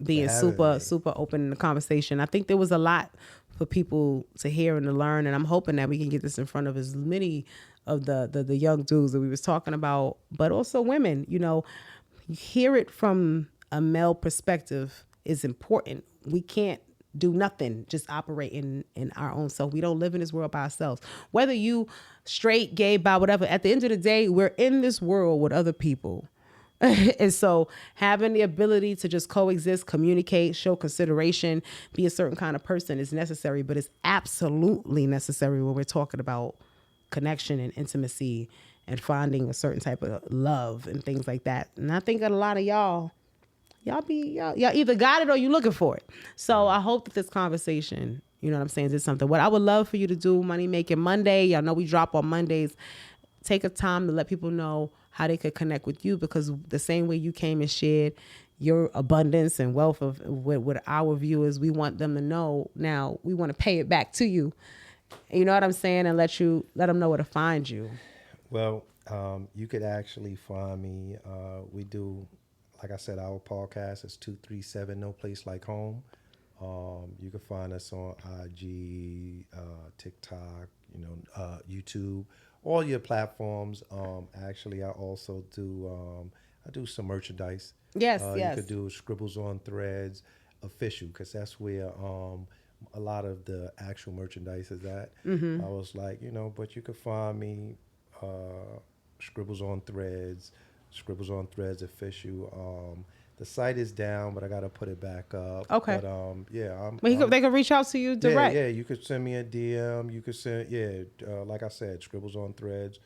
being super open in the conversation. I think there was a lot for people to hear and to learn, and I'm hoping that we can get this in front of as many of the young dudes that we was talking about, but also women. You know, hear it from a male perspective is important. We can't do nothing, just operate in our own self. We don't live in this world by ourselves. Whether you straight, gay, bi, whatever, at the end of the day, we're in this world with other people. And so having the ability to just coexist, communicate, show consideration, be a certain kind of person is necessary, but it's absolutely necessary when we're talking about connection and intimacy and finding a certain type of love and things like that. And I think that a lot of y'all either got it or you looking for it. So I hope that this conversation, you know what I'm saying, is something. What I would love for you to do, Money Making Monday, y'all know we drop on Mondays. Take a time to let people know how they could connect with you, because the same way you came and shared your abundance and wealth with our viewers, we want them to know now we want to pay it back to you. You know what I'm saying? And let them know where to find you. Well, you could actually find me. We do, like I said, our podcast is 237 No Place Like Home. You can find us on IG, TikTok, YouTube, all your platforms. Actually, I also do some merchandise. Yes. You could do Scribbles on Threads official, because that's where a lot of the actual merchandise is at. Mm-hmm. I was like, but you could find me. Scribbles on Threads official. The site is down, but I got to put it back up. Okay. But yeah, They can reach out to you direct. Yeah, you could send me a DM. You could send, like I said, Scribbles on Threads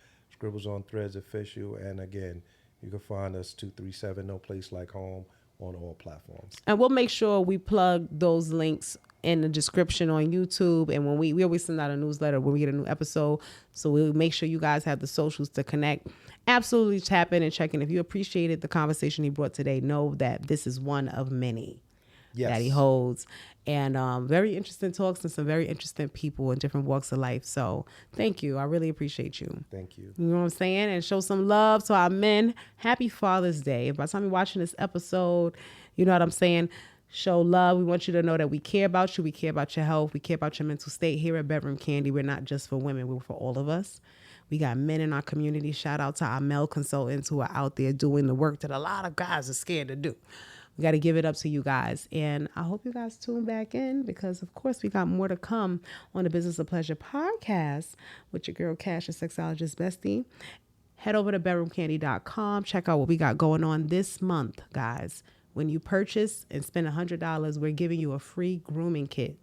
official. And again, you can find us 237 No Place Like Home on all platforms. And we'll make sure we plug those links in the description on YouTube. And when we always send out a newsletter when we get a new episode. So we'll make sure you guys have the socials to connect. Absolutely tap in and check in. If you appreciated the conversation he brought today, know that this is one of many that he holds. And very interesting talks and some very interesting people in different walks of life. So thank you. I really appreciate you. Thank you. You know what I'm saying? And show some love to our men. Happy Father's Day. By the time you're watching this episode, you know what I'm saying? Show love. We want you to know that we care about you. We care about your health. We care about your mental state. Here at Bedroom Candy, we're not just for women. We're for all of us. We got men in our community. Shout out to our male consultants who are out there doing the work that a lot of guys are scared to do. We got to give it up to you guys. And I hope you guys tune back in because, of course, we got more to come on the Business of Pleasure podcast with your girl, Cash, your sexologist bestie. Head over to bedroomcandy.com. Check out what we got going on this month, guys. When you purchase and spend $100, we're giving you a free grooming kit.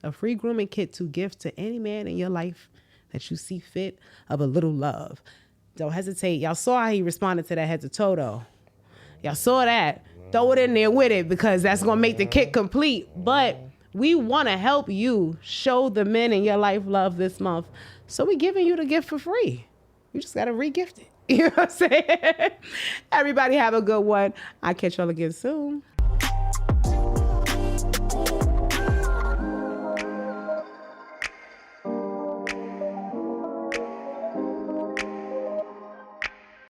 A free grooming kit to gift to any man in your life that you see fit of a little love. Don't hesitate. Y'all saw how he responded to that head to toe, though. Y'all saw that. Throw it in there with it because that's going to make the kit complete. But we want to help you show the men in your life love this month. So we're giving you the gift for free. You just got to re-gift it. You know what I'm saying? Everybody have a good one. I'll catch y'all again soon.